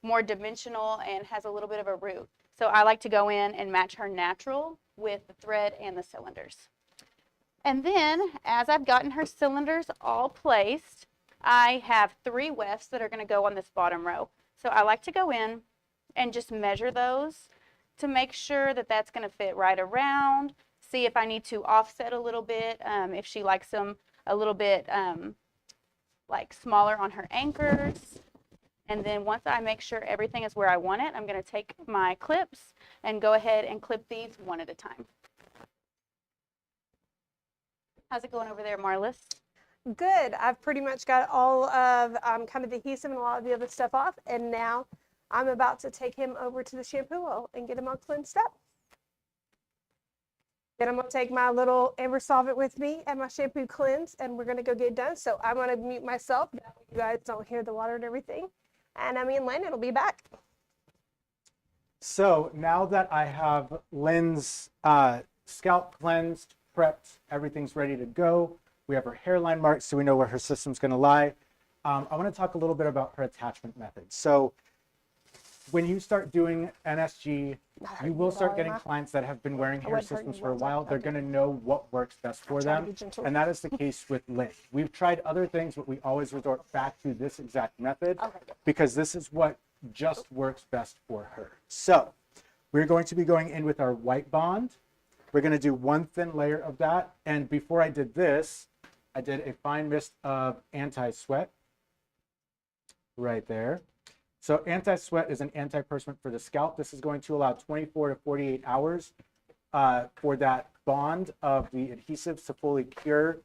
more dimensional and has a little bit of a root. So I like to go in and match her natural with the thread and the cylinders. And then as I've gotten her cylinders all placed, I have 3 wefts that are going to go on this bottom row. So I like to go in and just measure those to make sure that that's going to fit right around, see if I need to offset a little bit, if she likes them a little bit like smaller on her anchors. And then once I make sure everything is where I want it, I'm going to take my clips and go ahead and clip these one at a time. How's it going over there, Marlis? Good. I've pretty much got all of kind of the adhesive and a lot of the other stuff off, and now I'm about to take him over to the shampoo oil and get him all cleansed up. Then I'm going to take my little Amber solvent with me and my shampoo cleanse, and we're going to go get it done. So I'm going to mute myself. That way you guys don't hear the water and everything. And me and Lynn, it'll be back. So now that I have Lynn's scalp cleansed, prepped, everything's ready to go. We have her hairline marked so we know where her system's going to lie. I want to talk a little bit about her attachment method. So when you start doing NSG, you will start getting clients that have been wearing hair systems for a while. They're going to know what works best for them. And that is the case with Lynn. We've tried other things, but we always resort back to this exact method because this is what just works best for her. So we're going to be going in with our white bond. We're going to do 1 thin layer of that. And before I did this, I did a fine mist of anti-sweat right there. So anti-sweat is an antiperspirant for the scalp. This is going to allow 24 to 48 hours for that bond of the adhesives to fully cure.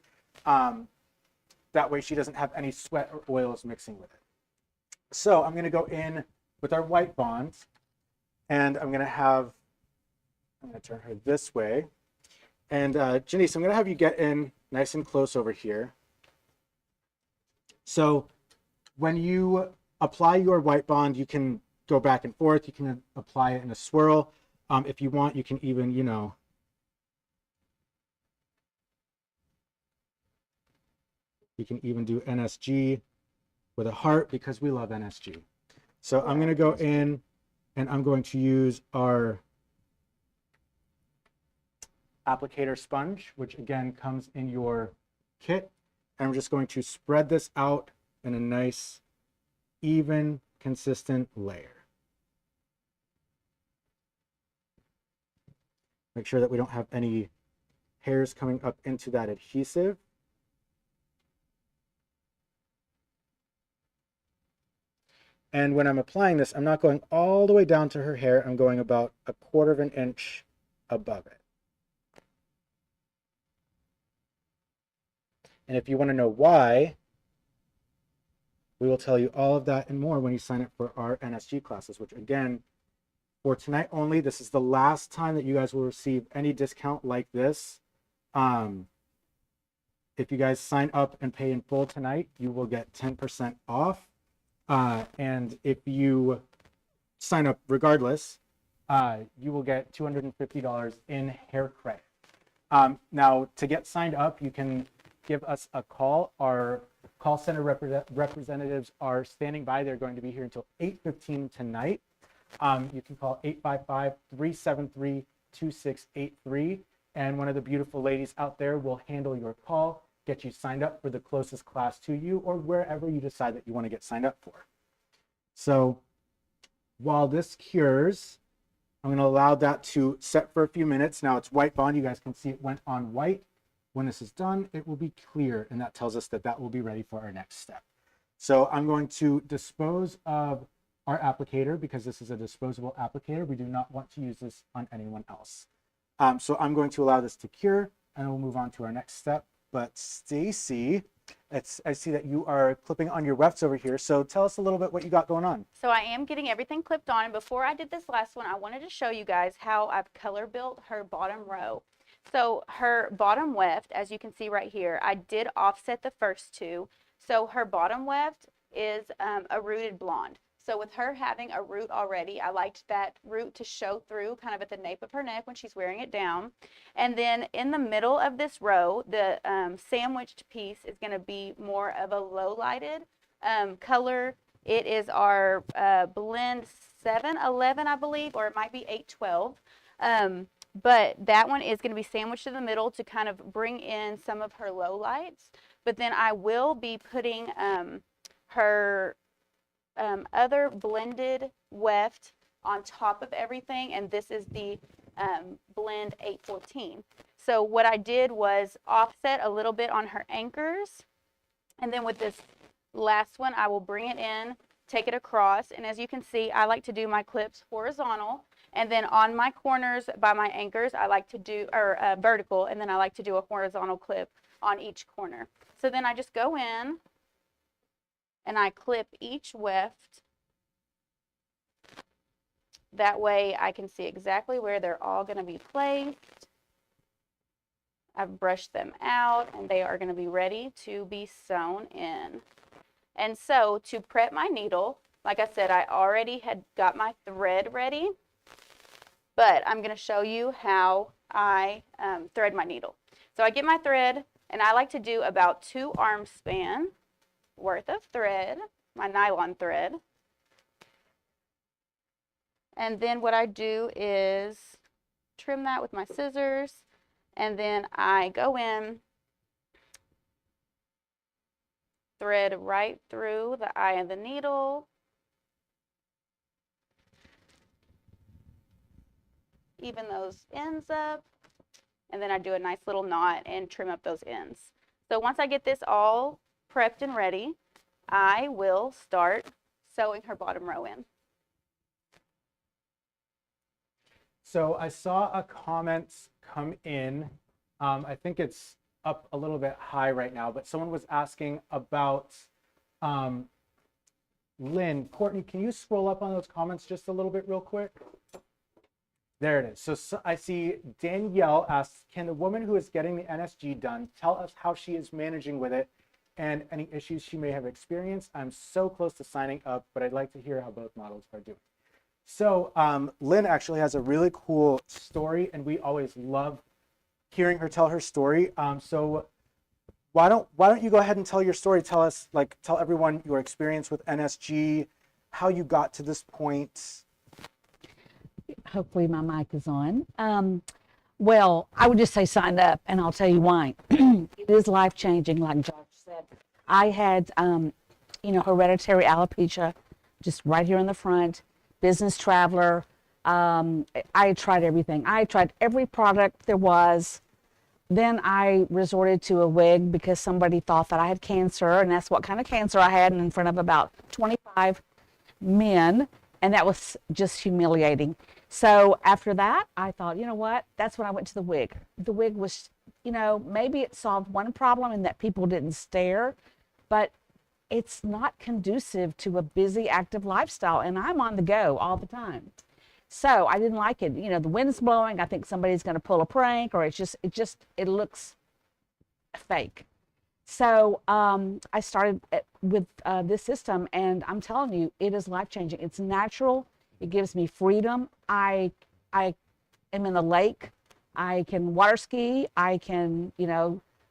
That way she doesn't have any sweat or oils mixing with it. So I'm going to go in with our white bond, and I'm going to turn her this way. And Janice, I'm going to have you get in nice and close over here. So when you apply your white bond, you can go back and forth. You can apply it in a swirl. If you want, you can even, you know, you can even do NSG with a heart because we love NSG. So I'm going to go in and I'm going to use our applicator sponge, which again comes in your kit. And I'm just going to spread this out in a nice, even, consistent layer. Make sure that we don't have any hairs coming up into that adhesive. And when I'm applying this, I'm not going all the way down to her hair. I'm going about 1/4 of an inch above it. And if you want to know why, we will tell you all of that and more when you sign up for our NSG classes, which again, for tonight only, this is the last time that you guys will receive any discount like this. If you guys sign up and pay in full tonight, you will get 10% off. And if you sign up regardless, you will get $250 in hair credit. Now, to get signed up, you can give us a call. Our call center representatives are standing by. They're going to be here until 8:15 tonight. You can call 855-373-2683, and one of the beautiful ladies out there will handle your call, get you signed up for the closest class to you or wherever you decide that you want to get signed up for. So while this cures, I'm going to allow that to set for a few minutes. Now it's white bond. You guys can see it went on white. When this is done, it will be clear, and that tells us that that will be ready for our next step. So I'm going to dispose of our applicator because this is a disposable applicator. We do not want to use this on anyone else. So I'm going to allow this to cure, and we'll move on to our next step. But Stacy, I see that you are clipping on your wefts over here. So tell us a little bit what you got going on. So I am getting everything clipped on, and before I did this last one, I wanted to show you guys how I've color built her bottom row. So her bottom weft, as you can see right here, I did offset the first two. So her bottom weft is a rooted blonde. So with her having a root already, I liked that root to show through kind of at the nape of her neck when she's wearing it down. And then in the middle of this row, the sandwiched piece is going to be more of a low lighted color. It is our blend 711, I believe, or it might be 812. But that one is going to be sandwiched in the middle to kind of bring in some of her low lights. But then I will be putting her other blended weft on top of everything, and this is the blend 814. So what I did was offset a little bit on her anchors, and then with this last one, I will bring it in, take it across, and as you can see, I like to do my clips horizontal. And then on my corners by my anchors, I like to do, or vertical, and then I like to do a horizontal clip on each corner. So then I just go in and I clip each weft. That way I can see exactly where they're all going to be placed. I've brushed them out and they are going to be ready to be sewn in. And so to prep my needle, like I said, I already had got my thread ready. But I'm going to show you how I thread my needle. So I get my thread, and I like to do about 2 arm span worth of thread, my nylon thread. And then what I do is trim that with my scissors, and then I go in, thread right through the eye of the needle, even those ends up, and then I do a nice little knot and trim up those ends. So once I get this all prepped and ready, I will start sewing her bottom row in. So I saw a comment come in. I think it's up a little bit high right now, but someone was asking about Lynn. Courtney, can you scroll up on those comments just a little bit real quick? There it is. So I see Danielle asks, can the woman who is getting the NSG done tell us how she is managing with it and any issues she may have experienced? I'm so close to signing up, but I'd like to hear how both models are doing. So Lynn actually has a really cool story, and we always love hearing her tell her story. So why don't you go ahead and tell your story? Tell us, tell everyone your experience with NSG, how you got to this point. Hopefully my mic is on. Well, I would just say sign up, and I'll tell you why. It is life-changing, like Josh said. I had, hereditary alopecia, just right here in the front, business traveler. I tried everything. I tried every product there was. Then I resorted to a wig because somebody thought that I had cancer, and that's what kind of cancer I had, in front of about 25 men, and that was just humiliating. So after that, I thought, you know what? That's when I went to the wig. The wig was, maybe it solved one problem in that people didn't stare, but it's not conducive to a busy, active lifestyle, and I'm on the go all the time. So I didn't like it. The wind's blowing. I think somebody's going to pull a prank, or it looks fake. So I started with this system, and I'm telling you, it is life-changing. It's natural. It gives me freedom. I am in the lake. I can water ski. I can,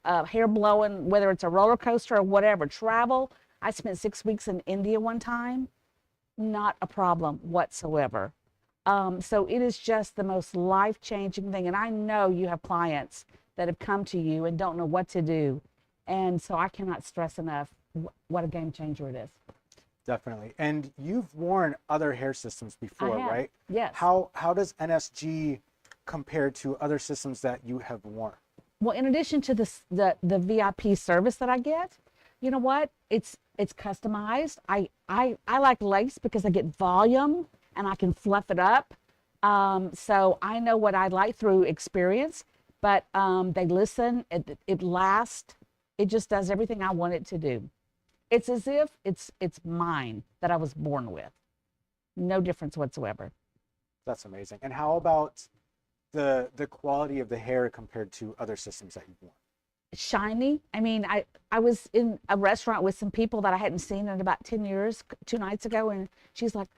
hair blowing, whether it's a roller coaster or whatever, travel. I spent 6 weeks in India one time. Not a problem whatsoever. So it is just the most life-changing thing. And I know you have clients that have come to you and don't know what to do. And so I cannot stress enough what a game changer it is. Definitely. And you've worn other hair systems before, right? Yes. How does NSG compare to other systems that you have worn? Well, in addition to the VIP service that I get, you know what? It's customized. I like lace because I get volume and I can fluff it up. So I know what I like through experience, but they listen, it lasts, it just does everything I want it to do. It's as if it's mine, that I was born with. No difference whatsoever. That's amazing. And how about the quality of the hair compared to other systems that you've worn? Shiny. I mean, I was in a restaurant with some people that I hadn't seen in about 10 years, 2 nights ago, and she's like,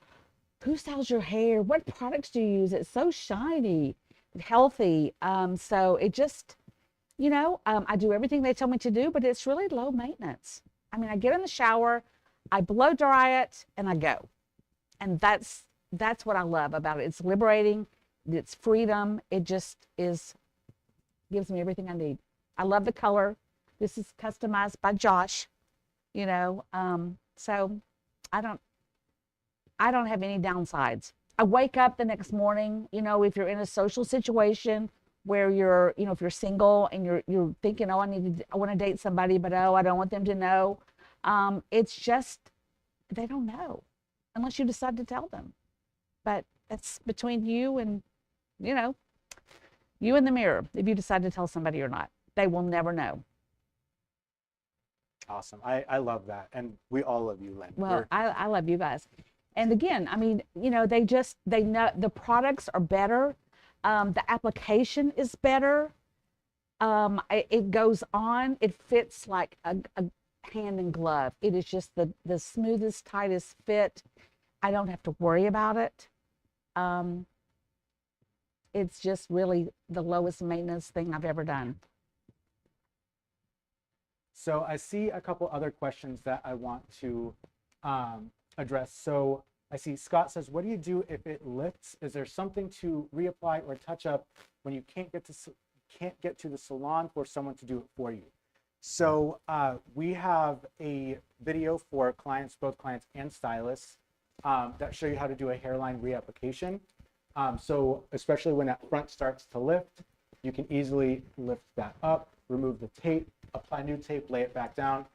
who styles your hair? What products do you use? It's so shiny, healthy. So it just, I do everything they tell me to do, but it's really low maintenance. I mean, I get in the shower, I blow dry it, and I go. And that's what I love about it. It's liberating, it's freedom. It just gives me everything I need. I love the color. This is customized by Josh, so I don't have any downsides. I wake up the next morning, if you're in a social situation where you're, if you're single and you're thinking, oh, I want to date somebody, but oh, I don't want them to know. It's just, they don't know unless you decide to tell them. But that's between you and, you and the mirror, if you decide to tell somebody or not. They will never know. Awesome. I love that. And we all love you, Lynn. Well, I love you guys. And again, I mean, they know the products are better. The application is better. It goes on. It fits like a hand in glove. It is just the smoothest, tightest fit. I don't have to worry about it. It's just really the lowest maintenance thing I've ever done. So I see a couple other questions that I want to address. So I see Scott says, what do you do if it lifts? Is there something to reapply or touch up when you can't get to the salon for someone to do it for you? So we have a video for clients, both clients and stylists, that show you how to do a hairline reapplication. So especially when that front starts to lift, you can easily lift that up, remove the tape, apply new tape, lay it back down,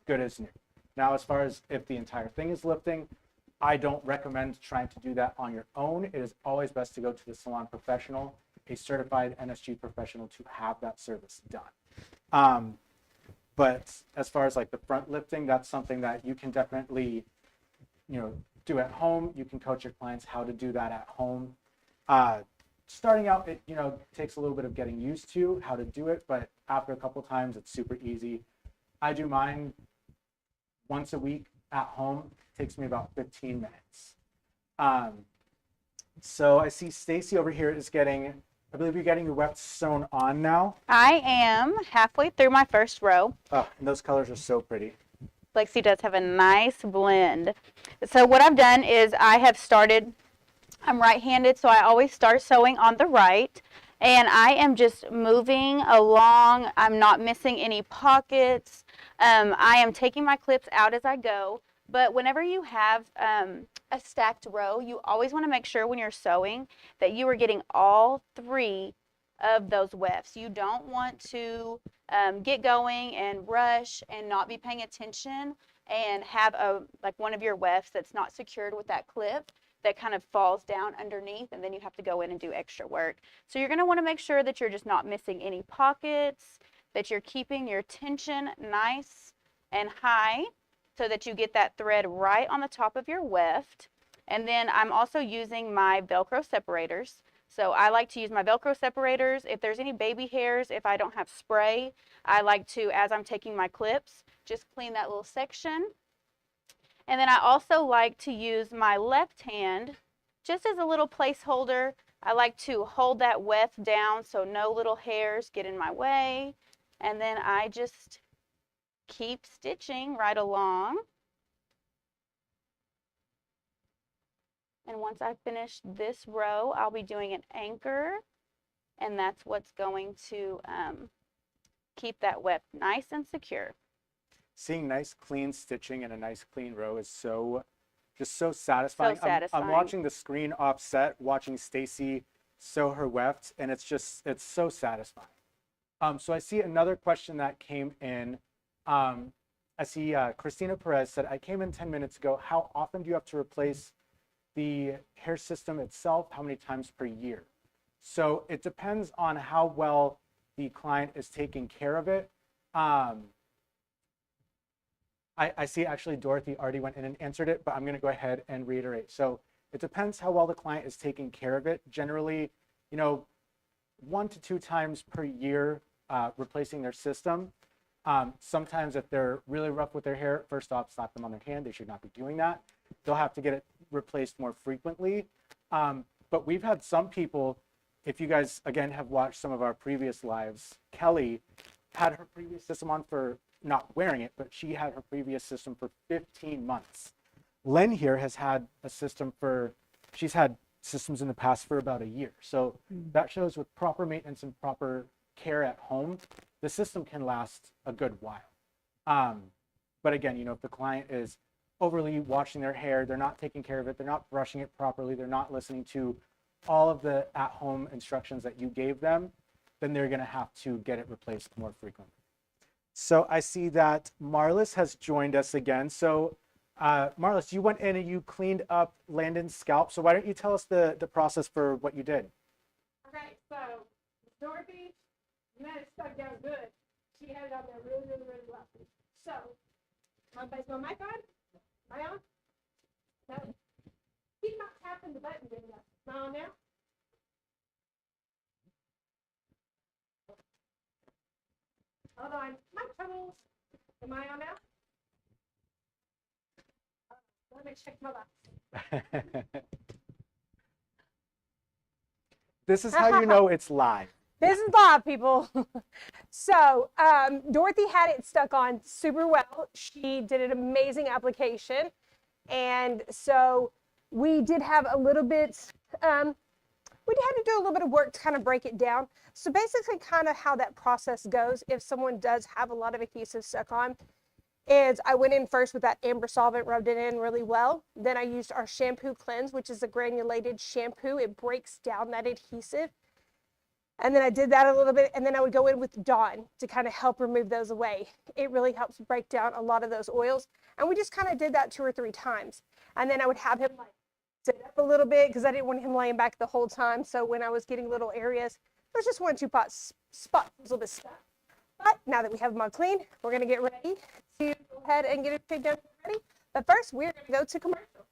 good as new. Now, as far as if the entire thing is lifting, I don't recommend trying to do that on your own. It is always best to go to the salon professional, a certified NSG professional, to have that service done. But as far as like the front lifting, that's something that you can definitely, do at home. You can coach your clients how to do that at home. Starting out, it takes a little bit of getting used to how to do it, but after a couple times, it's super easy. I do mine once a week at home. It takes me about 15 minutes. So I see Stacy over here is getting, I believe you're getting your wefts sewn on now. I am halfway through my first row. Oh, and those colors are so pretty. Lexi does have a nice blend. So what I've done is I have started, I'm right-handed, so I always start sewing on the right. And I am just moving along. I'm not missing any pockets. I am taking my clips out as I go. But whenever you have a stacked row, you always want to make sure when you're sewing that you are getting all 3 of those wefts. You don't want to get going and rush and not be paying attention and have one of your wefts that's not secured with that clip that kind of falls down underneath, and then you have to go in and do extra work. So you're going to want to make sure that you're just not missing any pockets, that you're keeping your tension nice and high so that you get that thread right on the top of your weft. And then I'm also using my Velcro separators. So I like to use my Velcro separators. If there's any baby hairs, if I don't have spray, I like to, as I'm taking my clips, just clean that little section. And then I also like to use my left hand just as a little placeholder. I like to hold that weft down so no little hairs get in my way. And then I just keep stitching right along. And once I finish this row, I'll be doing an anchor, and that's what's going to keep that weft nice and secure. Seeing nice clean stitching and a nice clean row is just so satisfying. So satisfying. I'm watching the screen offset, watching Stacy sew her weft, and it's so satisfying. So I see another question that came in. I see Christina Perez said, I came in 10 minutes ago. How often do you have to replace the hair system itself? How many times per year? So it depends on how well the client is taking care of it. I see actually Dorothy already went in and answered it, but I'm going to go ahead and reiterate. So it depends how well the client is taking care of it. Generally, 1 to 2 times per year replacing their system. Sometimes if they're really rough with their hair, first off, slap them on their hand. They should not be doing that. They'll have to get it replaced more frequently. But we've had some people, if you guys, again, have watched some of our previous lives, Kelly had her previous system on for, not wearing it, but she had her previous system for 15 months. Len here has had a system she's had systems in the past for about a year. So that shows with proper maintenance and proper care at home, the system can last a good while. But again, if the client is overly washing their hair, they're not taking care of it, they're not brushing it properly, they're not listening to all of the at-home instructions that you gave them, then they're going to have to get it replaced more frequently. So I see that Marlis has joined us again. So Marlis, you went in and you cleaned up Landon's scalp. So why don't you tell us the process for what you did? Okay, so Dorothy, man, it's stuck down good. She had it on there really, really, really well. So, I'm going to place my mic on. Am I on? No. Keep not tapping the button good enough. Am I on now? Hold on. Mic troubles. Am I on now? Let me check my box. This is how you know it's live. This is live, people. So Dorothy had it stuck on super well. She did an amazing application. And so we did have a little bit, we had to do a little bit of work to kind of break it down. So basically kind of how that process goes if someone does have a lot of adhesive stuck on is I went in first with that amber solvent, rubbed it in really well. Then I used our shampoo cleanse, which is a granulated shampoo. It breaks down that adhesive. And then I did that a little bit, and then I would go in with Dawn to kind of help remove those away. It really helps break down a lot of those oils. And we just kind of did that 2 or 3 times. And then I would have him like sit up a little bit because I didn't want him laying back the whole time. So when I was getting little areas, there's just 1 or 2 spots, a little bit stuck. But now that we have them all clean, we're going to get ready to go ahead and get everything done ready. But first, we're going to go to commercial.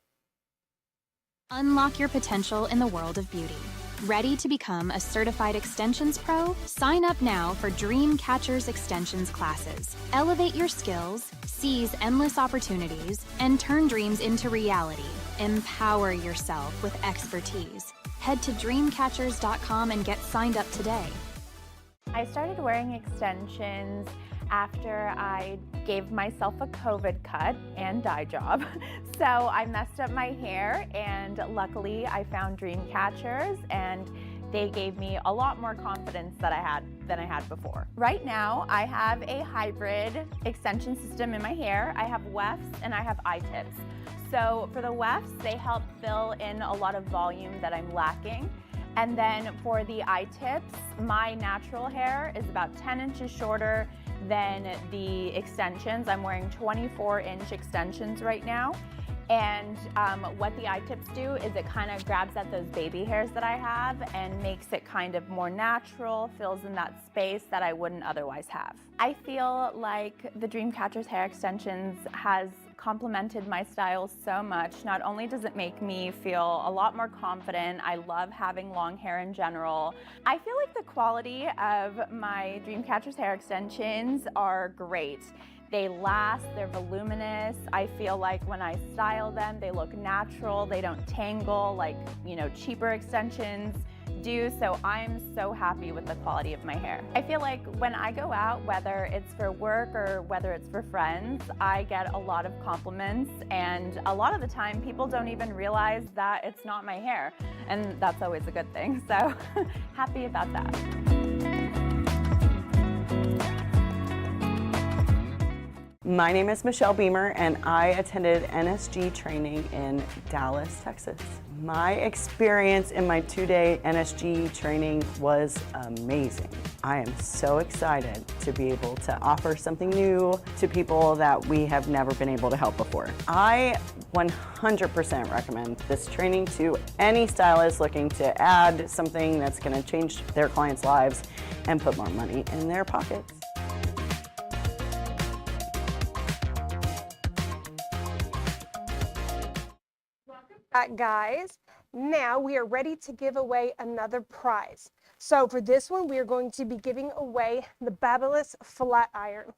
Unlock your potential in the world of beauty. Ready to become a certified extensions pro? Sign up now for DreamCatchers extensions classes. Elevate your skills, seize endless opportunities, and turn dreams into reality. Empower yourself with expertise. Head to dreamcatchers.com and get signed up today. I started wearing extensions after I gave myself a COVID cut and dye job. So I messed up my hair, and luckily I found DreamCatchers, and they gave me a lot more confidence than I had before. Right now I have a hybrid extension system in my hair. I have wefts and I have I-tips. So for the wefts, they help fill in a lot of volume that I'm lacking. And then for the I-tips, my natural hair is about 10 inches shorter than the extensions. I'm wearing 24-inch extensions right now. And what the I-tips do is it kind of grabs at those baby hairs that I have and makes it kind of more natural, fills in that space that I wouldn't otherwise have. I feel like the DreamCatchers hair extensions has complemented my style so much. Not only does it make me feel a lot more confident, I love having long hair in general. I feel like the quality of my DreamCatchers hair extensions are great. They last, they're voluminous. I feel like when I style them, they look natural. They don't tangle like, cheaper extensions do. So I'm so happy with the quality of my hair. I feel like when I go out, whether it's for work or whether it's for friends, I get a lot of compliments, and a lot of the time people don't even realize that it's not my hair. And that's always a good thing. So happy about that. My name is Michelle Beamer, and I attended NSG training in Dallas, Texas. My experience in my 2-day NSG training was amazing. I am so excited to be able to offer something new to people that we have never been able to help before. I 100% recommend this training to any stylist looking to add something that's going to change their clients' lives and put more money in their pockets. Guys, now we are ready to give away another prize. So for this one, we are going to be giving away the Babyliss flat iron.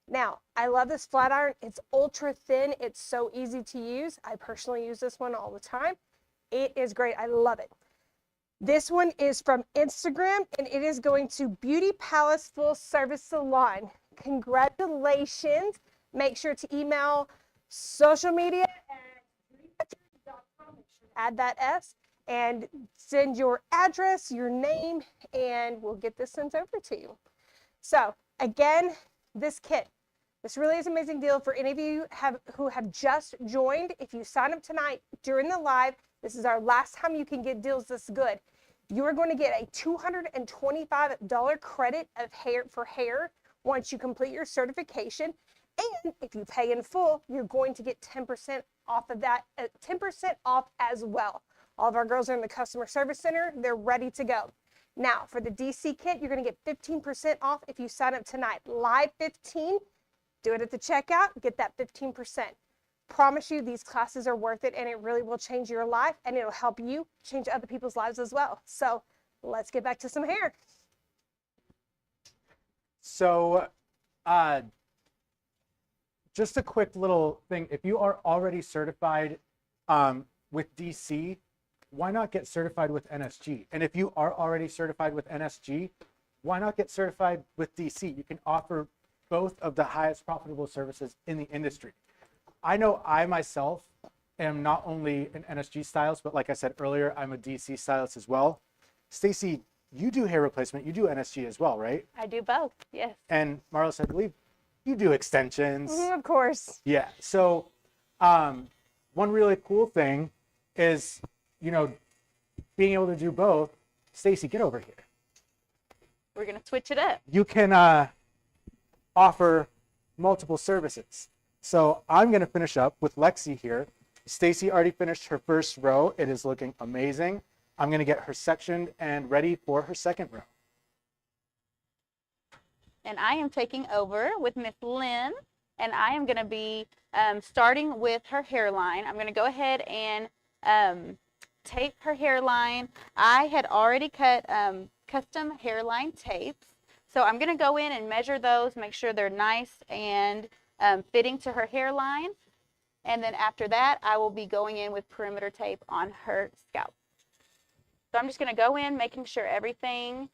Now, I love this flat iron. It's ultra thin. It's so easy to use. I personally use this one all the time. It is great. I love it. This one is from Instagram, and it is going to Beauty Palace Full Service Salon. Congratulations. Make sure to email social media at add that S and send your address, your name, and we'll get this sent over to you. So again, this kit, this really is an amazing deal for any of you who have just joined. If you sign up tonight during the live, this is our last time you can get deals this good. You are going to get a $225 credit of hair once you complete your certification. And if you pay in full, you're going to get 10% off of that, 10% off as well. All of our girls are in the customer service center. They're ready to go. Now, for the DC kit, you're going to get 15% off if you sign up tonight. Live 15, do it at the checkout, get that 15%. Promise you these classes are worth it, and it really will change your life, and it'll help you change other people's lives as well. So let's get back to some hair. So, just a quick little thing. If you are already certified with DC, why not get certified with NSG? And if you are already certified with NSG, why not get certified with DC? You can offer both of the highest profitable services in the industry. I know I myself am not only an NSG stylist, but like I said earlier, I'm a DC stylist as well. Stacy, you do hair replacement. You do NSG as well, right? I do both, yes. And Marlis, I believe you do extensions. Of course. Yeah. So one really cool thing is, being able to do both. Stacy, get over here. We're going to switch it up. You can offer multiple services. So I'm going to finish up with Lexi here. Stacy already finished her first row. It is looking amazing. I'm going to get her sectioned and ready for her second row. And I am taking over with Miss Lynn, and I am going to be starting with her hairline. I'm going to go ahead and tape her hairline. I had already cut custom hairline tapes, so I'm going to go in and measure those, make sure they're nice and fitting to her hairline. And then after that, I will be going in with perimeter tape on her scalp. So I'm just going to go in, making sure everything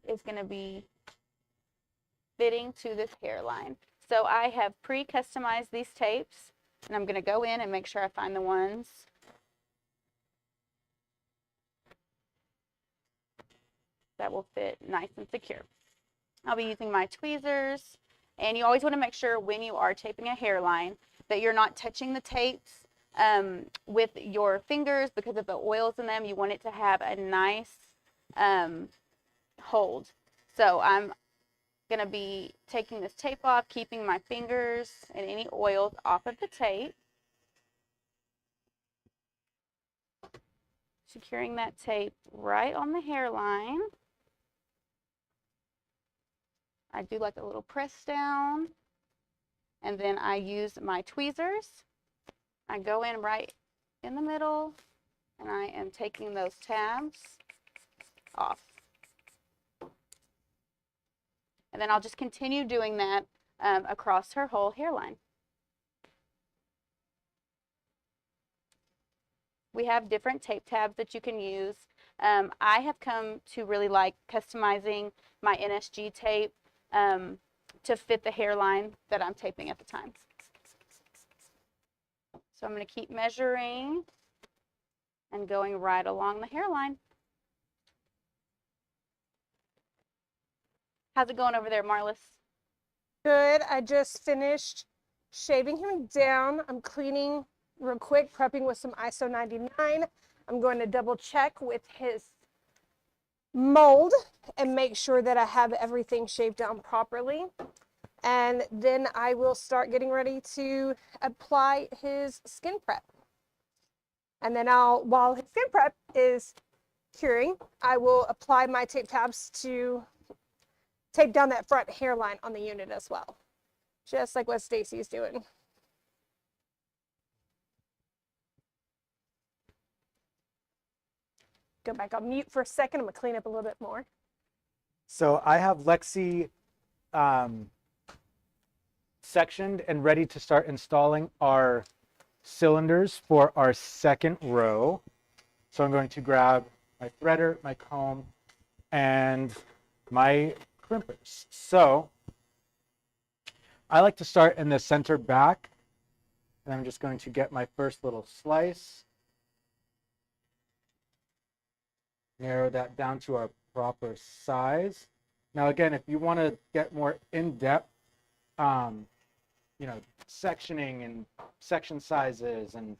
is going to be fitting to this hairline. So I have pre-customized these tapes, and I'm going to go in and make sure I find the ones that will fit nice and secure. I'll be using my tweezers, and you always want to make sure when you are taping a hairline that you're not touching the tapes with your fingers, because of the oils in them. You want it to have a nice hold. So I'm going to be taking this tape off, keeping my fingers and any oils off of the tape. Securing that tape right on the hairline. I do like a little press down, and then I use my tweezers. I go in right in the middle, and I am taking those tabs off. And then I'll just continue doing that across her whole hairline. We have different tape tabs that you can use. I have come to really like customizing my NSG tape to fit the hairline that I'm taping at the time. So I'm going to keep measuring and going right along the hairline. How's it going over there, Marlis? Good. I just finished shaving him down. I'm cleaning real quick, prepping with some ISO 99. I'm going to double check with his mold and make sure that I have everything shaved down properly. And then I will start getting ready to apply his skin prep. And then while his skin prep is curing, I will apply my tape tabs to tape down that front hairline on the unit as well, just like what Stacy's doing. Go back on mute for a second. I'm gonna clean up a little bit more. So I have Lexi sectioned and ready to start installing our cylinders for our second row. So I'm going to grab my threader, my comb, and my crimpers. So I like to start in the center back, and I'm just going to get my first little slice, narrow that down to our proper size. Now again, if you want to get more in-depth, sectioning and section sizes and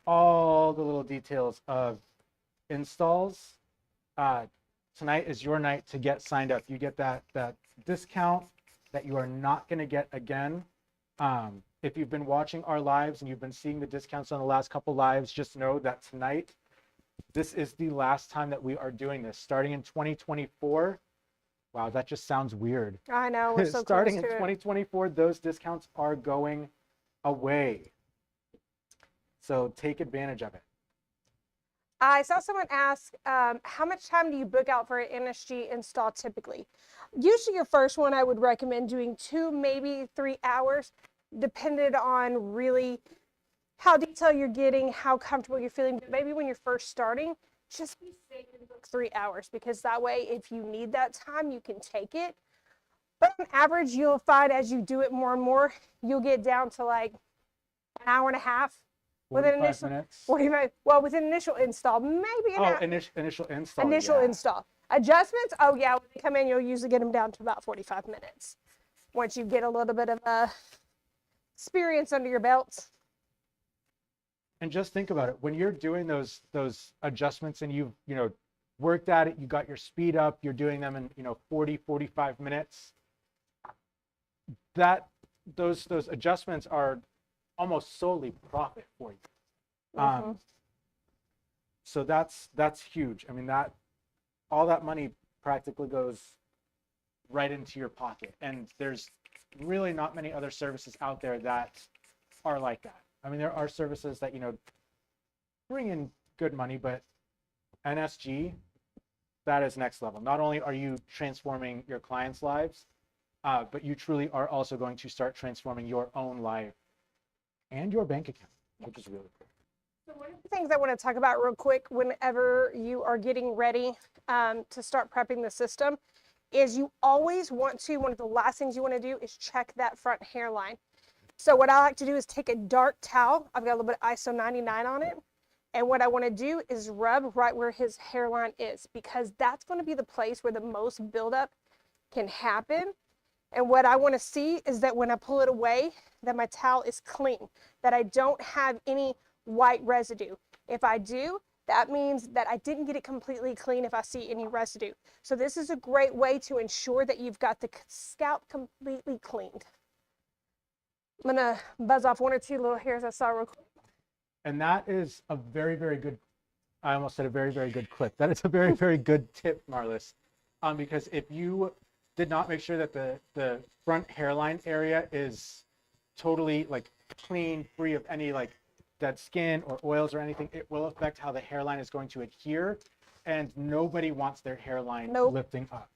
all the little details of installs, tonight is your night to get signed up. You get that discount that you are not going to get again. If you've been watching our lives and you've been seeing the discounts on the last couple lives, just know that tonight, this is the last time that we are doing this. Starting in 2024, wow, that just sounds weird. I know, we're so Starting close in to 2024, those discounts are going away. So take advantage of it. I saw someone ask, how much time do you book out for an NSG install typically? Usually your first one, I would recommend doing 2, maybe 3 hours, depending on really how detailed you're getting, how comfortable you're feeling. But maybe when you're first starting, just be safe and book 3 hours, because that way, if you need that time, you can take it. But on average, you'll find as you do it more and more, you'll get down to like an hour and a half. 45 minutes. 45, well, with an initial install, maybe an hour. Initial install. Initial yeah. install. Adjustments, oh yeah, when they come in, you'll usually get them down to about 45 minutes. Once you get a little bit of experience under your belt. And just think about it. When you're doing those adjustments and you've worked at it, you got your speed up, you're doing them in 40, 45 minutes. Those adjustments are almost solely profit for you. So that's huge. I mean, all that money practically goes right into your pocket, and there's really not many other services out there that are like that. I mean, there are services that bring in good money, but NSG, that is next level. Not only are you transforming your clients' lives, but you truly are also going to start transforming your own life and your bank account, which is really cool. So one of the things I want to talk about real quick whenever you are getting ready to start prepping the system is you always want to, one of the last things you want to do is check that front hairline. So what I like to do is take a dark towel. I've got a little bit of ISO 99 on it. And what I want to do is rub right where his hairline is, because that's going to be the place where the most buildup can happen. And what I want to see is that when I pull it away, that my towel is clean, that I don't have any white residue. If I do, that means that I didn't get it completely clean if I see any residue. So this is a great way to ensure that you've got the scalp completely cleaned. I'm gonna buzz off one or two little hairs I saw real quick. And that is a very, very good, I almost said a very, very good clip. That is a very, very good tip, Marlis. Because if you did not make sure that the front hairline area is totally like clean, free of any like dead skin or oils or anything, it will affect how the hairline is going to adhere, and nobody wants their hairline lifting up.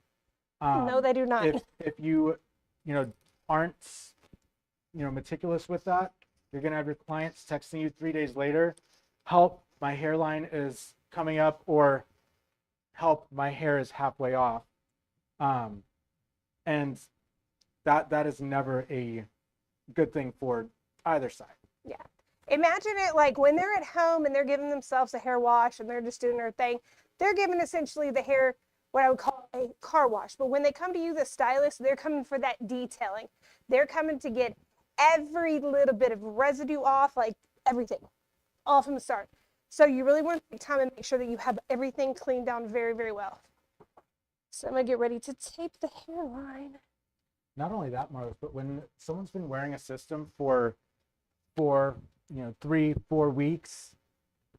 No, they do not. If you aren't meticulous with that, you're gonna have your clients texting you 3 days later, help, my hairline is coming up, or help, my hair is halfway off. And that is never a good thing for either side. Yeah. Imagine it like when they're at home and they're giving themselves a hair wash and they're just doing their thing. They're giving essentially the hair what I would call a car wash. But when they come to you, the stylist, they're coming for that detailing. They're coming to get every little bit of residue off, like everything, all from the start. So you really want to take time and make sure that you have everything cleaned down very, very well. So I'm gonna get ready to tape the hairline. Not only that, Marlis, but when someone's been wearing a system for 3-4 weeks,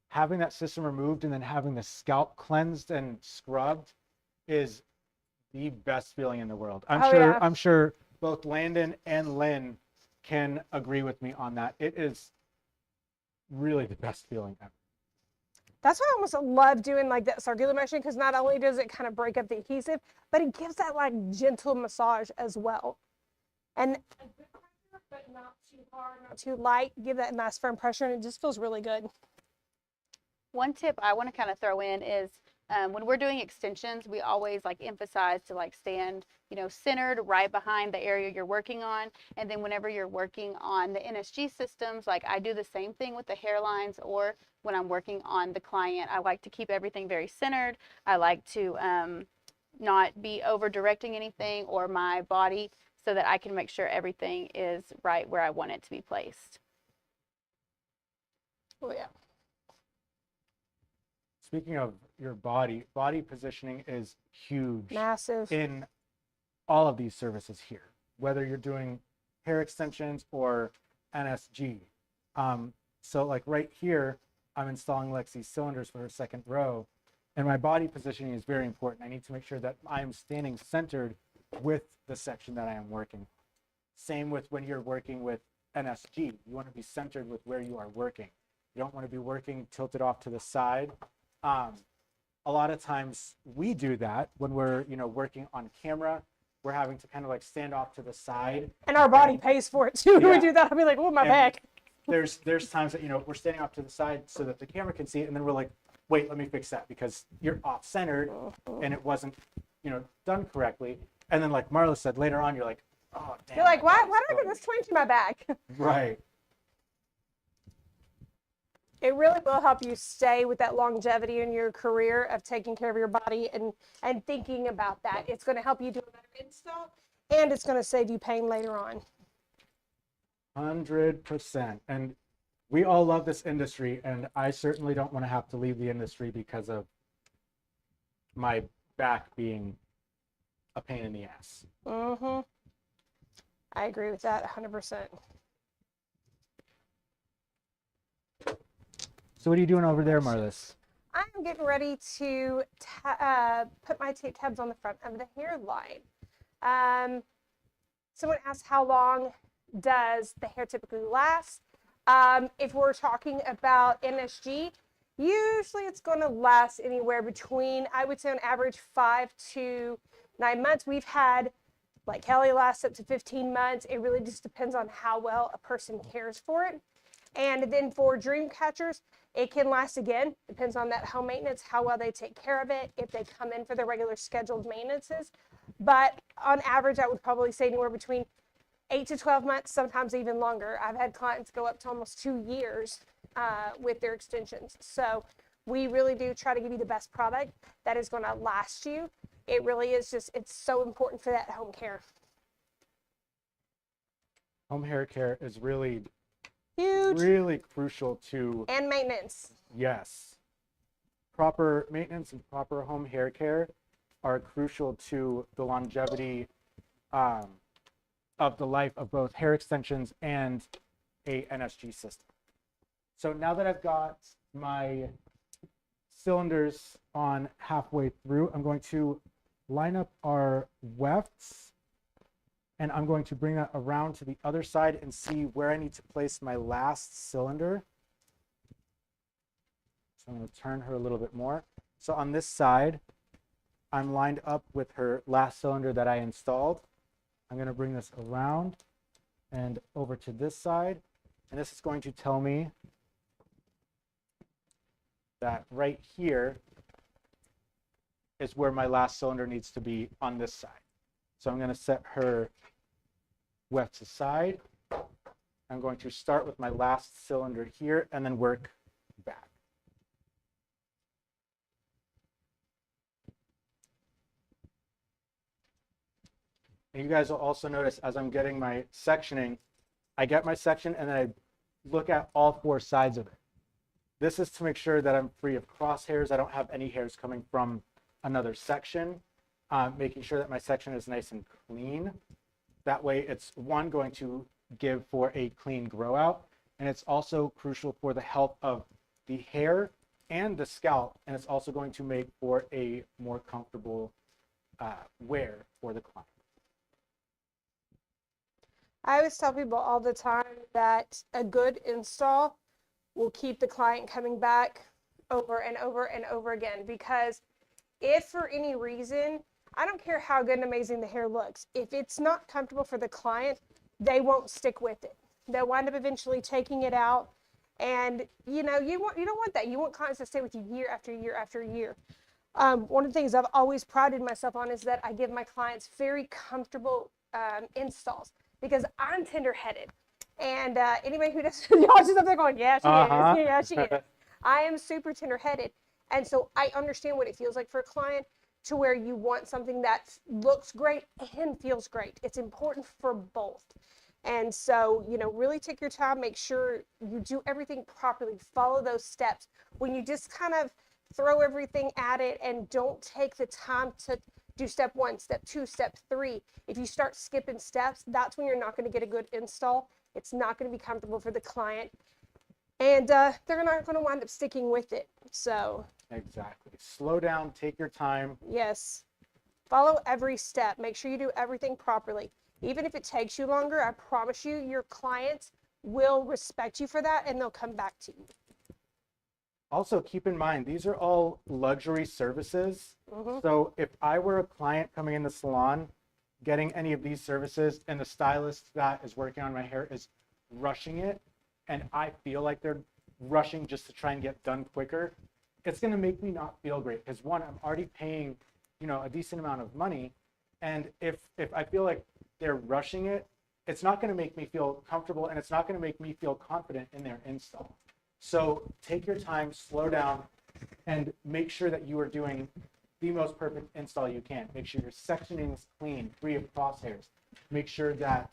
having that system removed and then having the scalp cleansed and scrubbed is the best feeling in the world. I'm sure both Landon and Lynn can agree with me on that. It is really the best feeling ever. That's why I almost love doing like that circular motion, because not only does it kind of break up the adhesive, but it gives that like gentle massage as well. And a good pressure, but not too hard, not too light. Give that nice firm pressure, and it just feels really good. One tip I want to kind of throw in is when we're doing extensions, we always like emphasize to like stand, centered right behind the area you're working on. And then whenever you're working on the NSG systems, like I do the same thing with the hairlines, or when I'm working on the client, I like to keep everything very centered. I like to not be over directing anything or my body, so that I can make sure everything is right where I want it to be placed. Oh yeah. Speaking of your body positioning is huge. Massive. In all of these services here, whether you're doing hair extensions or NSG. So like right here, I'm installing Lexi's cylinders for her second row, and my body positioning is very important. I need to make sure that I am standing centered with the section that I am working. Same with when you're working with NSG. You want to be centered with where you are working. You don't want to be working tilted off to the side. A lot of times we do that when we're, working on camera. We're having to kind of like stand off to the side. And our body pays for it too. When we do that, I'll be like, oh, my back. There's times that, we're standing off to the side so that the camera can see it. And then we're like, wait, let me fix that because you're off centered and it wasn't, done correctly. And then like Marla said, later on, you're like, oh, damn. You're like, why did I get this twinge in my back? Right. It really will help you stay with that longevity in your career of taking care of your body and thinking about that. It's going to help you do a better install, and it's going to save you pain later on. 100%. And we all love this industry, and I certainly don't want to have to leave the industry because of my back being a pain in the ass. Mm-hmm. I agree with that 100%. So what are you doing over there, Marlis? I'm getting ready to put my tape tabs on the front of the hairline. Someone asked how long does the hair typically last? If we're talking about NSG, usually it's going to last anywhere between, I would say on average, 5 to 9 months. We've had Like Kelly lasts up to 15 months. It really just depends on how well a person cares for it. And then for DreamCatchers, it can last again. Depends on that home maintenance, how well they take care of it, if they come in for their regular scheduled maintenances. But on average, I would probably say anywhere between 8 to 12 months, sometimes even longer. I've had clients go up to almost 2 years with their extensions. So we really do try to give you the best product that is going to last you. It really is just, it's so important for that home care. Home hair care is really Huge. really crucial to, And maintenance. yes, proper maintenance and proper home hair care are crucial to the longevity of the life of both hair extensions and a NSG system. So now that I've got my cylinders on halfway through, I'm going to line up our wefts, and I'm going to bring that around to the other side and see where I need to place my last cylinder. So I'm going to turn her a little bit more. So on this side, I'm lined up with her last cylinder that I installed. I'm going to bring this around and over to this side, and this is going to tell me that right here is where my last cylinder needs to be on this side. So I'm going to set her wefts aside. I'm going to start with my last cylinder here and then work back. And you guys will also notice as I'm getting my sectioning, I get my section and then I look at all 4 sides of it. This is to make sure that I'm free of crosshairs. I don't have any hairs coming from another section, making sure that my section is nice and clean. That way it's one, going to give for a clean grow out, and it's also crucial for the health of the hair and the scalp, and it's also going to make for a more comfortable wear for the client. I always tell people all the time that a good install will keep the client coming back over and over and over again, because if for any reason, I don't care how good and amazing the hair looks, if it's not comfortable for the client, they won't stick with it. They'll wind up eventually taking it out, and you know, you don't want that. You want clients to stay with you year after year after year. One of the things I've always prided myself on is that I give my clients very comfortable installs, because I'm tender-headed. And anybody who does, y'all just up there going, yeah, she is, yeah, she is. I am super tender-headed. And so I understand what it feels like for a client, to where you want something that looks great and feels great. It's important for both. And so, you know, really take your time, make sure you do everything properly, follow those steps. When you just kind of throw everything at it and don't take the time to do step 1, step 2, step 3, if you start skipping steps, that's when you're not going to get a good install. It's not going to be comfortable for the client, and they're not going to wind up sticking with it. So exactly, slow down, take your time. Yes, follow every step, make sure you do everything properly. Even if it takes you longer, I promise you, your clients will respect you for that, and they'll come back to you. Also, keep in mind, these are all luxury services. So if I were a client coming in the salon, getting any of these services, and the stylist that is working on my hair is rushing it, and I feel like they're rushing just to try and get done quicker, it's going to make me not feel great. Because one, I'm already paying, you know, a decent amount of money, and if I feel like they're rushing it, it's not going to make me feel comfortable, and it's not going to make me feel confident in their install. So take your time, slow down, and make sure that you are doing the most perfect install you can. Make sure your sectioning is clean, free of crosshairs. Make sure that,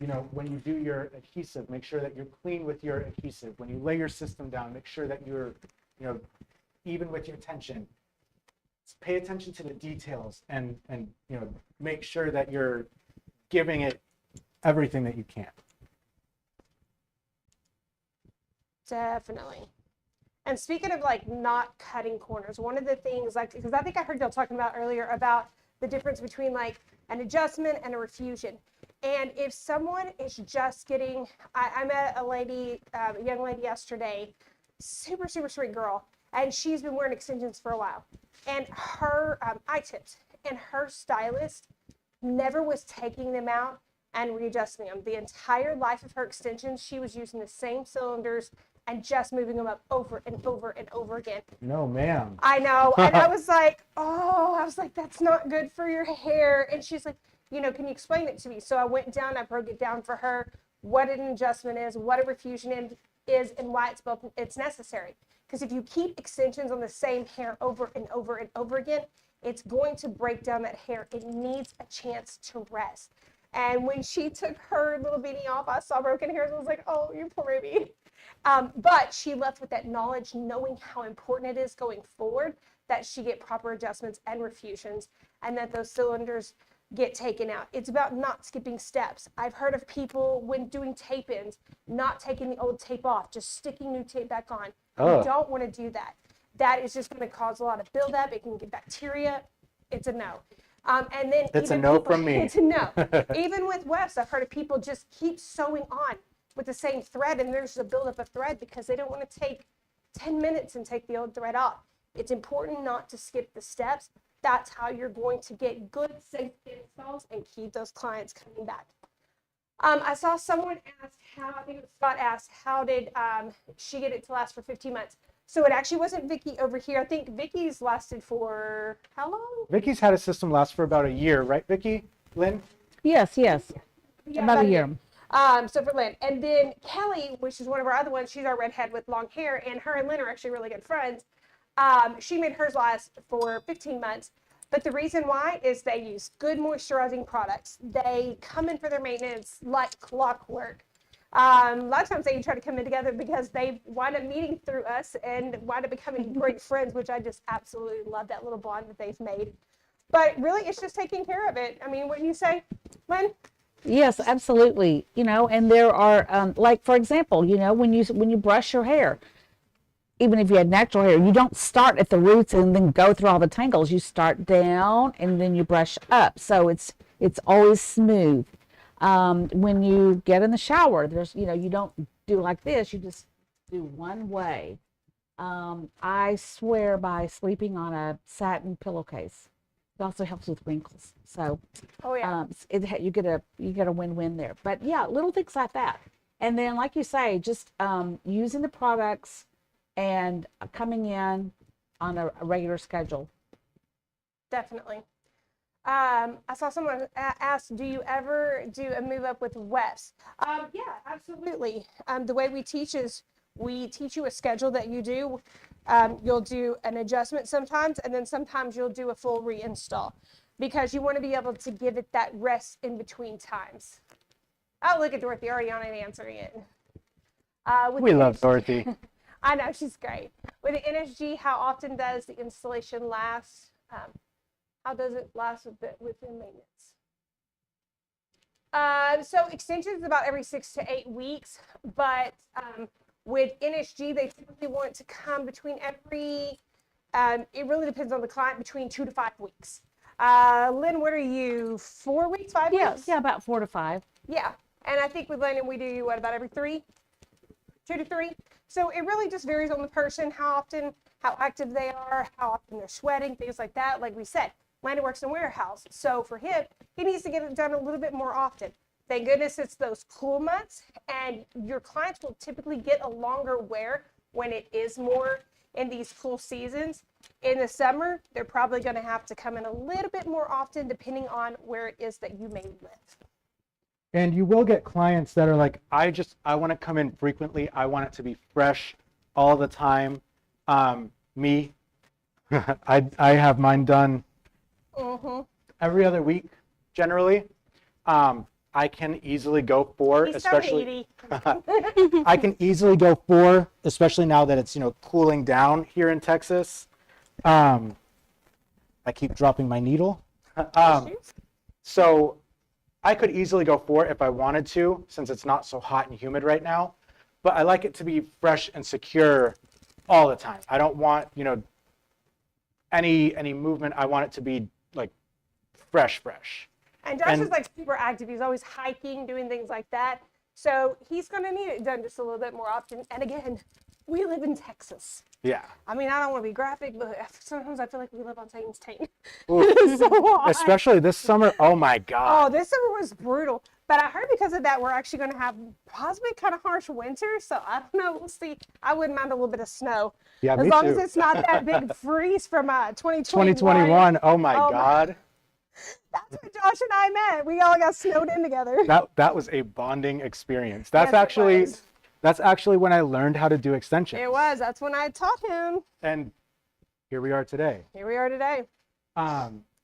you know, when you do your adhesive, make sure that you're clean with your adhesive. When you lay your system down, make sure that you're, you know, even with your tension. Just pay attention to the details, and you know, make sure that you're giving it everything that you can. Definitely. And speaking of like not cutting corners, one of the things, like, because I think I heard y'all talking about earlier about the difference between like an adjustment and a refusion. And if someone is just getting, I met a lady, a young lady yesterday, super sweet girl, and she's been wearing extensions for a while. And her eye tips, and her stylist never was taking them out and readjusting them. The entire life of her extensions, she was using the same cylinders and just moving them up over and over and over again. No, ma'am. I know. And I was like, that's not good for your hair. And she's like, you know, can you explain it to me? So I went down, I broke it down for her, what an adjustment is, what a refusion is, and why it's necessary. Because if you keep extensions on the same hair over and over and over again, it's going to break down that hair. It needs a chance to rest. And when she took her little beanie off, I saw broken hairs. I was like, oh, you poor baby. But she left with that knowledge, knowing how important it is going forward that she get proper adjustments and refusions, and that those cylinders get taken out. It's about not skipping steps. I've heard of people, when doing tape-ins, not taking the old tape off, just sticking new tape back on. You don't want to do that. That is just going to cause a lot of buildup. It can get bacteria. It's a no. And then it's a no from me. It's a no. Even with wefts, I've heard of people just keep sewing on with the same thread, and there's a buildup of thread because they don't want to take 10 minutes and take the old thread off. It's important not to skip the steps. That's how you're going to get good, safe installs and keep those clients coming back. I saw someone ask I think it was Scott asked, how did she get it to last for 15 months? So it actually wasn't Vicky over here. I think Vicky's lasted for how long? Vicky's had a system last for about a year, right, Vicky? Lynn? Yes. Yeah, About a year. So for Lynn. And then Kelly, which is one of our other ones, she's our redhead with long hair, and her and Lynn are actually really good friends. She made hers last for 15 months. But the reason why is they use good moisturizing products. They come in for their maintenance like clockwork. A lot of times they try to come in together because they wind up meeting through us and wind up becoming great friends, which I just absolutely love that little bond that they've made. But really, it's just taking care of it. I mean, what do you say, Lynn? Yes, absolutely. You know, and there are, like, for example, you know, when you brush your hair, even if you had natural hair, you don't start at the roots and then go through all the tangles. You start down and then you brush up. So it's always smooth. When you get in the shower, there's, you know, you don't do like this. You just do one way. I swear by sleeping on a satin pillowcase. It also helps with wrinkles. So, you get a win-win there. But yeah, little things like that. And then, like you say, just using the products and coming in on a regular schedule. Definitely. I saw someone ask, do you ever do a move up with wefts? Yeah, absolutely. The way we teach is we teach you a schedule that you do. You'll do an adjustment sometimes, and then sometimes you'll do a full reinstall because you want to be able to give it that rest in between times. Oh, look at Dorothy already on and answering it. We love Dorothy. I know, she's great. With the NSG, how often does the installation last? How does it last within maintenance? So extensions about every 6 to 8 weeks, but with NSG, they typically want to come between every, it really depends on the client, between 2 to 5 weeks. Lynn, what are you, 4 weeks, 5 weeks? Yeah, about 4 to 5. Yeah, and I think with Lynn, we do, what, about every 3? 2 to 3? So it really just varies on the person, how often, how active they are, how often they're sweating, things like that. Like we said, Landon works in a warehouse, so for him, he needs to get it done a little bit more often. Thank goodness it's those cool months, and your clients will typically get a longer wear when it is more in these cool seasons. In the summer, they're probably going to have to come in a little bit more often depending on where it is that you may live. And you will get clients that are like, I want to come in frequently. I want it to be fresh all the time. Me, I have mine done every other week, generally. I can easily go 4, especially. I can easily go 4, especially now that it's, you know, cooling down here in Texas. I keep dropping my needle. So I could easily go 4 if I wanted to, since it's not so hot and humid right now. But I like it to be fresh and secure all the time. I don't want, you know, any movement. I want it to be like fresh. And Josh is like super active. He's always hiking, doing things like that. So he's going to need it done just a little bit more often. And again, we live in Texas. Yeah. I mean, I don't want to be graphic, but sometimes I feel like we live on Satan's taint. Ooh. It's so hot. Especially this summer. Oh my God. Oh, this summer was brutal. But I heard because of that, we're actually going to have possibly kind of harsh winter. So I don't know. We'll see. I wouldn't mind a little bit of snow. Yeah, as me long too. as it's not that big freeze from 2021. 2021. Oh my God. That's when Josh and I met. We all got snowed in together. That was a bonding experience. That's Yes, it was. that's actually when I learned how to do extensions. It was. That's when I taught him. And here we are today. Here we are today.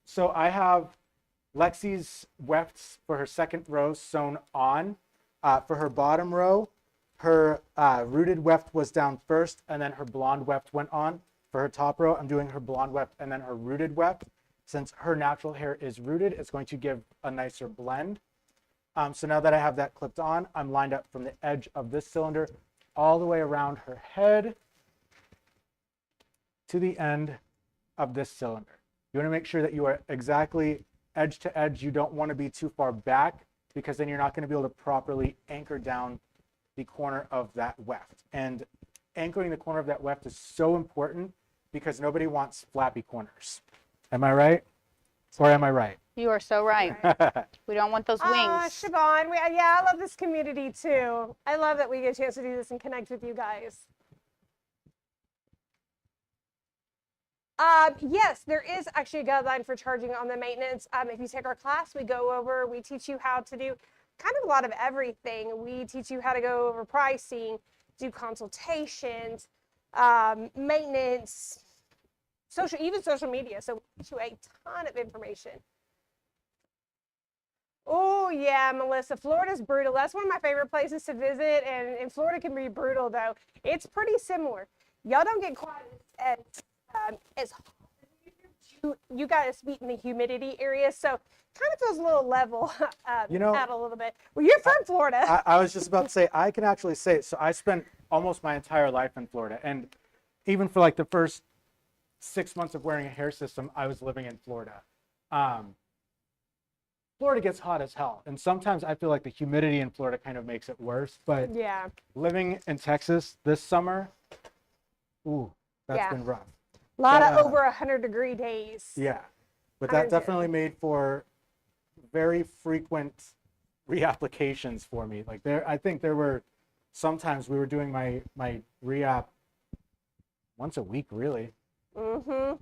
So I have Lexi's wefts for her second row sewn on. For her bottom row, her rooted weft was down first, and then her blonde weft went on. For her top row, I'm doing her blonde weft and then her rooted weft. Since her natural hair is rooted, it's going to give a nicer blend. So now that I have that clipped on, I'm lined up from the edge of this cylinder all the way around her head to the end of this cylinder. You want to make sure that you are exactly edge to edge. You don't want to be too far back because then you're not going to be able to properly anchor down the corner of that weft. And anchoring the corner of that weft is so important because nobody wants flappy corners. Am I right? Or am I right? You are so right. We don't want those wings. Siobhan, yeah, I love this community too. I love that we get a chance to do this and connect with you guys. Yes, there is actually a guideline for charging on the maintenance. If you take our class, we teach you how to do kind of a lot of everything. We teach you how to go over pricing, do consultations, maintenance, even social media. So we teach you a ton of information. Oh yeah, Melissa, Florida's brutal. That's one of my favorite places to visit, and Florida can be brutal though. It's pretty similar. Y'all don't get quite as hot as you guys meet in the humidity area, so kind of feels a little level out a little bit. Well, you're from Florida. I was just about to say, I can actually say it. So I spent almost my entire life in Florida, and even for like the first 6 months of wearing a hair system, I was living in Florida. Florida gets hot as hell, and sometimes I feel like the humidity in Florida kind of makes it worse. But yeah, living in Texas this summer, ooh, that's been rough. A lot of over 100-degree days. Yeah, but that definitely made for very frequent reapplications for me. Like I think there were sometimes we were doing my reapp once a week, really. Mm-hmm.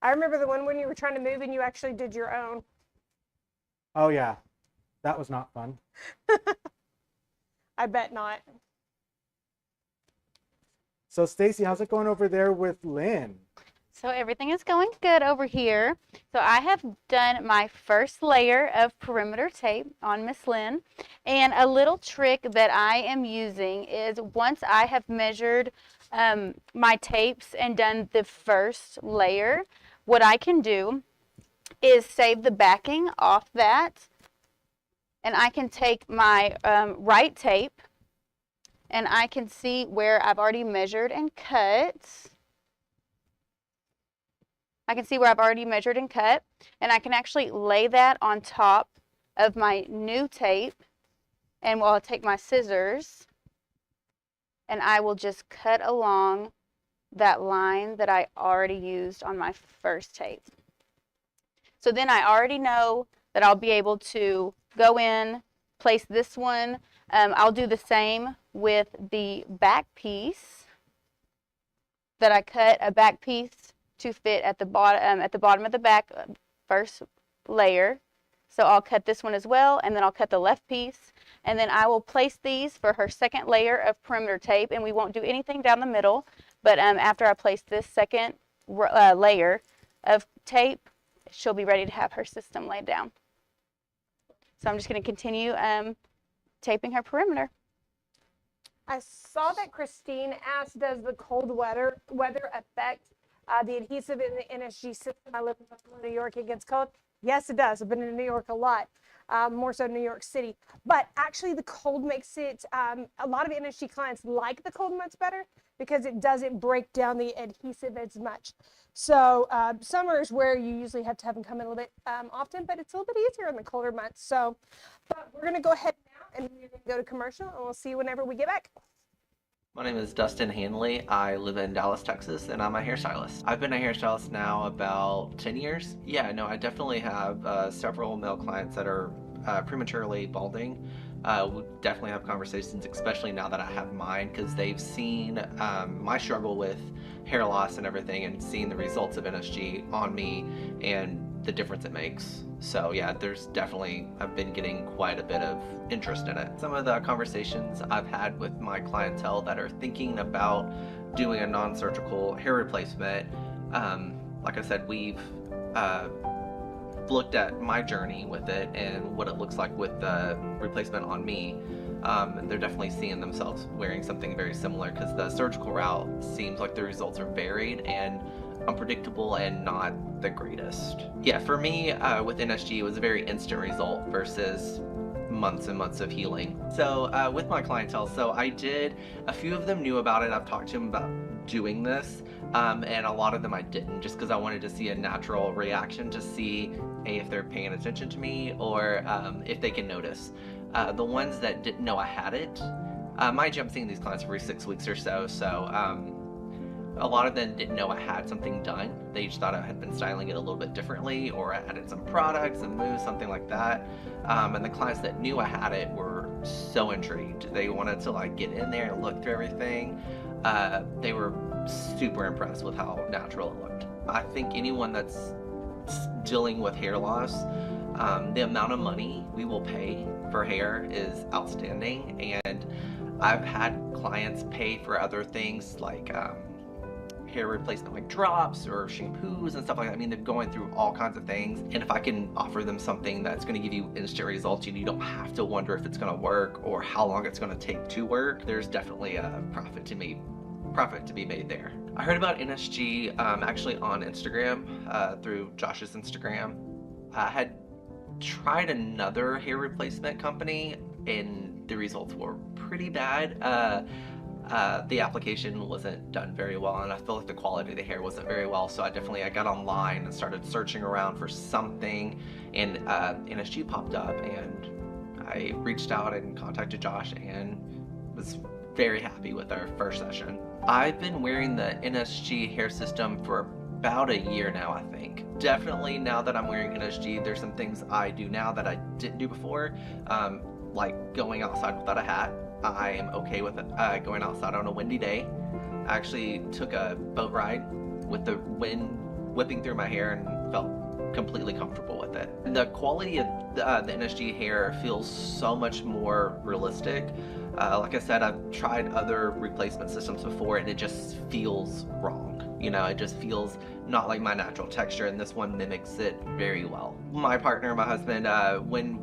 I remember the one when you were trying to move and you actually did your own. Oh yeah, that was not fun. I bet not. So Stacy, how's it going over there with Lynn? So everything is going good over here. So I have done my first layer of perimeter tape on Miss Lynn. And a little trick that I am using is once I have measured my tapes and done the first layer, what I can do is save the backing off that. And I can take my right tape and I can see where I've already measured and cut. I can see where I've already measured and cut, and I can actually lay that on top of my new tape, and I'll take my scissors and I will just cut along that line that I already used on my first tape. So then I already know that I'll be able to go in, place this one. I'll do the same with the back piece that I cut a back piece to fit at the bottom of the back first layer. So I'll cut this one as well, and then I'll cut the left piece, and then I will place these for her second layer of perimeter tape, and we won't do anything down the middle, but after I place this second layer of tape, she'll be ready to have her system laid down. So I'm just going to continue taping her perimeter. I saw that Christine asked, does the cold weather affect the adhesive in the NSG system? I live in Buffalo, New York. It gets cold. Yes, it does. I've been in New York a lot, more so New York City. But actually, the cold makes it, a lot of NSG clients like the cold much better because it doesn't break down the adhesive as much. So summer is where you usually have to have them come in a little bit often, but it's a little bit easier in the colder months. So but we're going to go ahead now and we're going to go to commercial, and we'll see you whenever we get back. My name is Dustin Hanley. I live in Dallas, Texas, and I'm a hairstylist. I've been a hairstylist now about 10 years. Yeah, no, I definitely have several male clients that are prematurely balding. We definitely have conversations, especially now that I have mine, because they've seen my struggle with hair loss and everything, and seen the results of NSG on me and the difference it makes. So yeah, I've been getting quite a bit of interest in it. Some of the conversations I've had with my clientele that are thinking about doing a non-surgical hair replacement, like I said, we've looked at my journey with it and what it looks like with the replacement on me. They're definitely seeing themselves wearing something very similar, because the surgical route seems like the results are varied and unpredictable and not the greatest. Yeah, for me, with NSG, it was a very instant result versus months and months of healing. So with my clientele, a few of them knew about it. I've talked to them about doing this, and a lot of them I didn't, just because I wanted to see a natural reaction to see if they're paying attention to me or if they can notice. The ones that didn't know I had it, mind you, I'm seeing these clients every 6 weeks or so, a lot of them didn't know I had something done. They just thought I had been styling it a little bit differently, or I added some products and moves, something like that. And the clients that knew I had it were so intrigued. They wanted to like get in there and look through everything. They were super impressed with how natural it looked. I think anyone that's dealing with hair loss, the amount of money we will pay for hair is outstanding. And I've had clients pay for other things like hair replacement, like drops or shampoos and stuff like that. I mean, they're going through all kinds of things, and if I can offer them something that's going to give you instant results, you don't have to wonder if it's going to work or how long it's going to take to work, there's definitely a profit to be made there. I heard about NSG actually on Instagram, through Josh's Instagram. I had tried another hair replacement company and the results were pretty bad. The application wasn't done very well, and I feel like the quality of the hair wasn't very well, so I got online and started searching around for something, and NSG popped up, and I reached out and contacted Josh and was very happy with our first session. I've been wearing the NSG hair system for about a year now, I think. Definitely now that I'm wearing NSG, there's some things I do now that I didn't do before, like going outside without a hat. I am okay with it, going outside on a windy day. I actually took a boat ride with the wind whipping through my hair and felt completely comfortable with it. The quality of the NSG hair feels so much more realistic. Like I said, I've tried other replacement systems before and it just feels wrong. It just feels not like my natural texture, and this one mimics it very well. My partner, my husband, when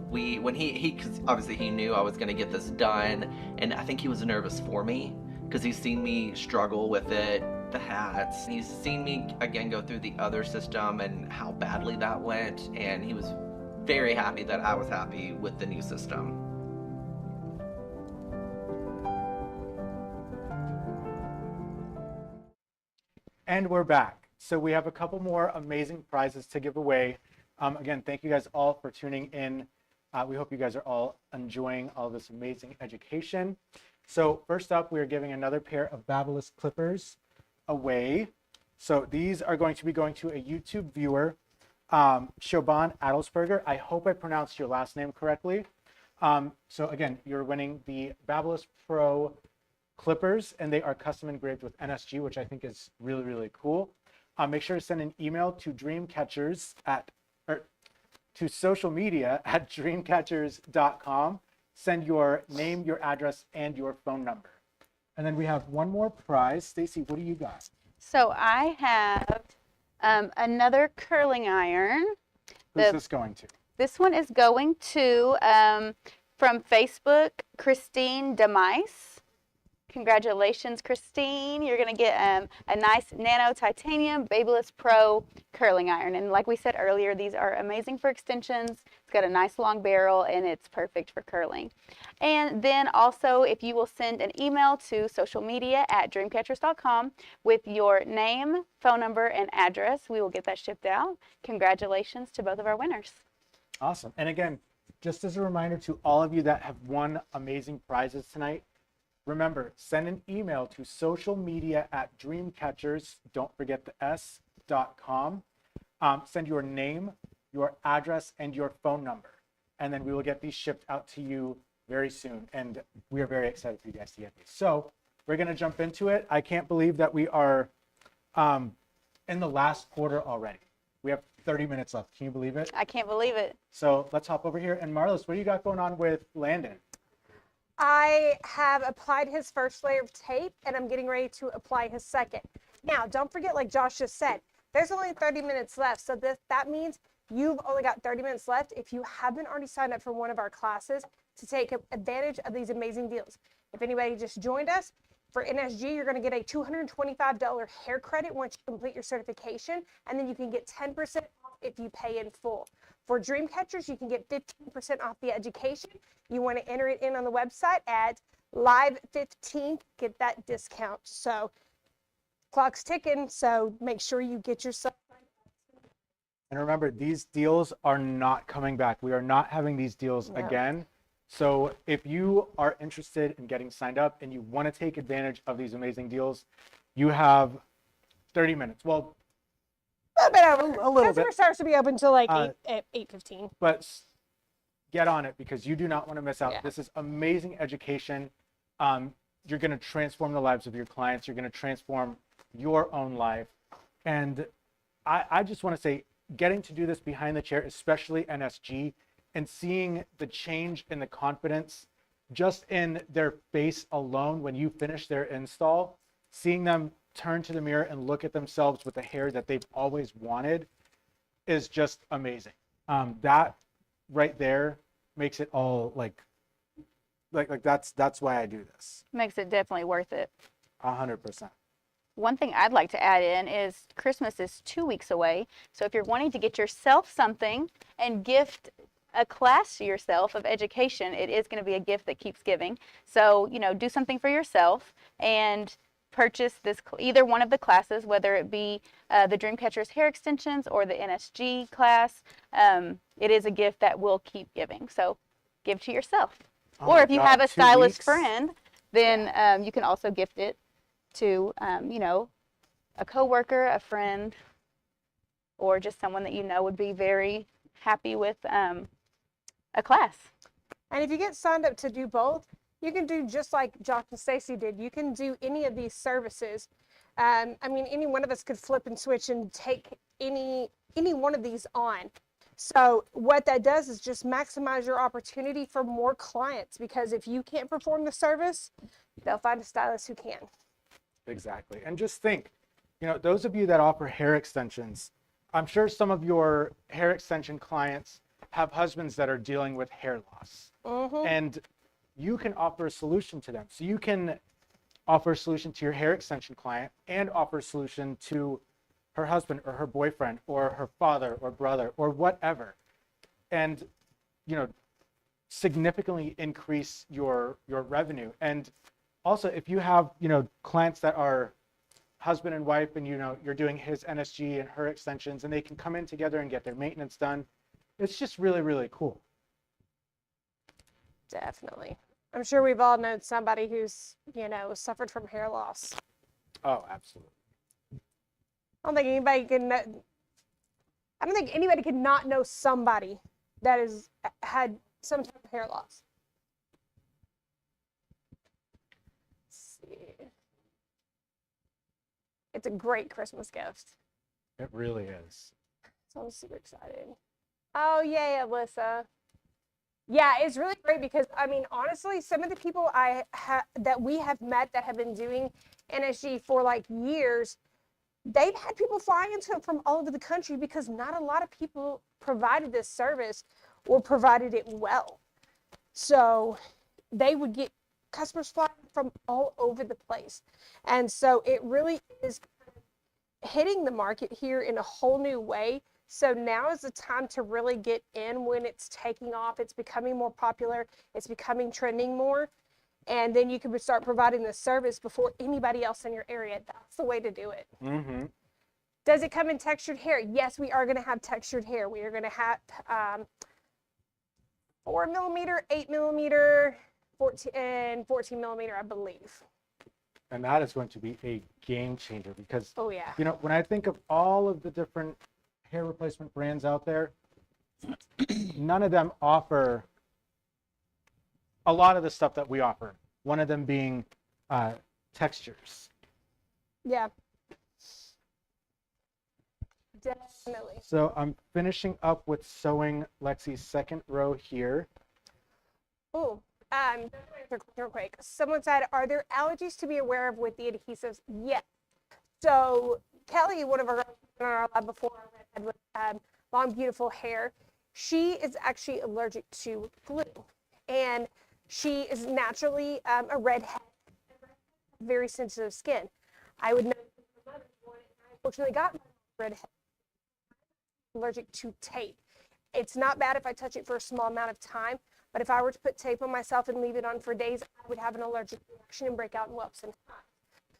he, because obviously he knew I was gonna get this done, and I think he was nervous for me, because he's seen me struggle with it, the hats. He's seen me, again, go through the other system and how badly that went, and he was very happy that I was happy with the new system. And we're back. So we have a couple more amazing prizes to give away. Again, thank you guys all for tuning in. We hope you guys are all enjoying all this amazing education. So first up, we are giving another pair of Babyliss clippers away. So these are going to be going to a YouTube viewer, Shoban Adelsberger. I hope I pronounced your last name correctly. So again, you're winning the Babyliss Pro clippers, and they are custom engraved with NSG, which I think is really, really cool. Make sure to send an email to DreamCatchers to social media at DreamCatchers.com. Send your name, your address, and your phone number. And then we have one more prize. Stacy, what do you got? So I have another curling iron. Who's this going to? This one is going to, from Facebook, Christine Demise. Congratulations, Christine. You're going to get a nice nano titanium Babyliss Pro curling iron. And like we said earlier, these are amazing for extensions. It's got a nice long barrel and it's perfect for curling. And then also, if you will send an email to social media at dreamcatchers.com with your name, phone number, and address, we will get that shipped out. Congratulations to both of our winners. Awesome. And again, just as a reminder to all of you that have won amazing prizes tonight, remember, send an email to socialmedia@dreamcatchers, don't forget the s.com. Send your name, your address, and your phone number. And then we will get these shipped out to you very soon. And we are very excited for you guys to get these. So we're going to jump into it. I can't believe that we are in the last quarter already. We have 30 minutes left. Can you believe it? I can't believe it. So let's hop over here. And Marlis, what do you got going on with Landon? I have applied his first layer of tape and I'm getting ready to apply his second. Now, don't forget, like Josh just said, there's only 30 minutes left. So that means you've only got 30 minutes left if you haven't already signed up for one of our classes to take advantage of these amazing deals. If anybody just joined us, for NSG, you're going to get a $225 hair credit once you complete your certification, and then you can get 10% off if you pay in full. For DreamCatchers, you can get 15% off the education. You want to enter it in on the website at live15, get that discount. So clock's ticking, so make sure you get yourself. And remember, these deals are not coming back. We are not having these deals again. So if you are interested in getting signed up and you want to take advantage of these amazing deals, you have 30 minutes. Well, a bit over. A little bit. Customer starts to be open until like 8:15. But get on it because you do not want to miss out. Yeah. This is amazing education. You're going to transform the lives of your clients. You're going to transform your own life. And I just want to say, getting to do this behind the chair, especially NSG, and seeing the change in the confidence just in their face alone when you finish their install, seeing them turn to the mirror and look at themselves with the hair that they've always wanted is just amazing. That right there makes it all like that's why I do this. Makes it definitely worth it. 100%. One thing I'd like to add in is Christmas is 2 weeks away. So if you're wanting to get yourself something and gift a class to yourself of education, it is going to be a gift that keeps giving. So, you know, do something for yourself and purchase this either one of the classes, whether it be the DreamCatchers hair extensions or the NSG class. It is a gift that will keep giving. So give to yourself. Or if you have a stylist friend, then you can also gift it to, you know, a coworker, a friend, or just someone that you know would be very happy with a class. And if you get signed up to do both, you can do just like Josh and Stacy did. You can do any of these services. I mean, any one of us could flip and switch and take any one of these on. So what that does is just maximize your opportunity for more clients, because if you can't perform the service, they'll find a stylist who can. Exactly. And just think, you know, those of you that offer hair extensions, I'm sure some of your hair extension clients have husbands that are dealing with hair loss. And you can offer a solution to them. So you can offer a solution to your hair extension client and offer a solution to her husband or her boyfriend or her father or brother or whatever. And, you know, significantly increase your revenue. And also, if you have, you know, clients that are husband and wife and, you know, you're doing his NSG and her extensions and they can come in together and get their maintenance done, it's just really, really cool. Definitely. I'm sure we've all known somebody who's, you know, suffered from hair loss. Oh, absolutely. I don't think anybody could not know somebody that has had some type of hair loss. Let's see. It's a great Christmas gift. It really is. So I'm super excited. Oh, yay, Alyssa. Yeah, it's really great because, I mean, honestly, some of the people that we have met that have been doing NSG for like years, they've had people fly into it from all over the country because not a lot of people provided this service or provided it well. So they would get customers flying from all over the place. And so it really is hitting the market here in a whole new way. So now is the time to really get in when it's taking off. It's becoming more popular. It's becoming trending more. And then you can start providing the service before anybody else in your area. That's the way to do it. Mm-hmm. Does it come in textured hair? Yes, we are going to have textured hair. We are going to have 4mm, 8mm, 14 millimeter, I believe. And that is going to be a game changer because, Oh yeah. you know, when I think of all of the different hair replacement brands out there, none of them offer a lot of the stuff that we offer. One of them being textures. Yeah. Definitely. So I'm finishing up with sewing Lexi's second row here. Oh, real quick. Someone said, are there allergies to be aware of with the adhesives? Yes. So Kelly, one of our girls in our lab before, with long, beautiful hair, she is actually allergic to glue, and she is naturally a redhead, very sensitive skin. I would know. Unfortunately, got redhead. Allergic to tape. It's not bad if I touch it for a small amount of time, but if I were to put tape on myself and leave it on for days, I would have an allergic reaction and break out in whelps and hives.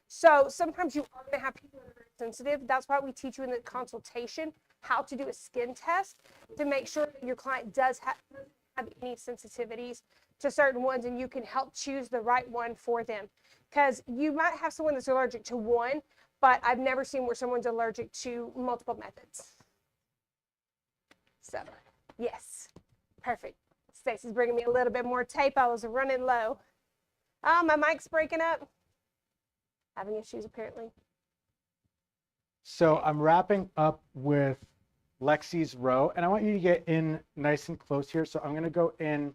So sometimes you are going to have people that are very sensitive. That's why we teach you in the consultation how to do a skin test to make sure that your client does have any sensitivities to certain ones, and you can help choose the right one for them. Because you might have someone that's allergic to one, but I've never seen where someone's allergic to multiple methods. So, yes, perfect. Stacey's bringing me a little bit more tape. I was running low. Oh, my mic's breaking up. Having issues apparently. So I'm wrapping up with Lexi's row, and I want you to get in nice and close here. So I'm going to go in.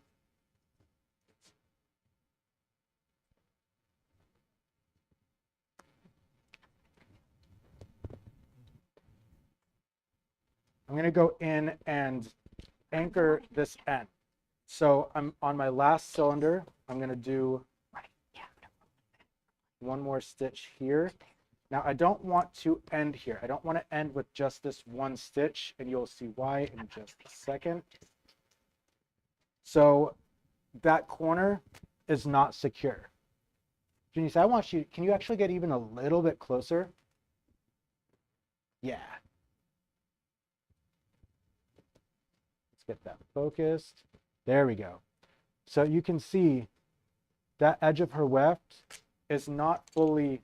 I'm going to go in and anchor this end. So I'm on my last cylinder. I'm going to do one more stitch here. Now I don't want to end here. I don't want to end with just this one stitch, and you'll see why in just a second. So that corner is not secure. Janice, I want you, can you actually get even a little bit closer? Yeah. Let's get that focused. There we go. So you can see that edge of her weft is not fully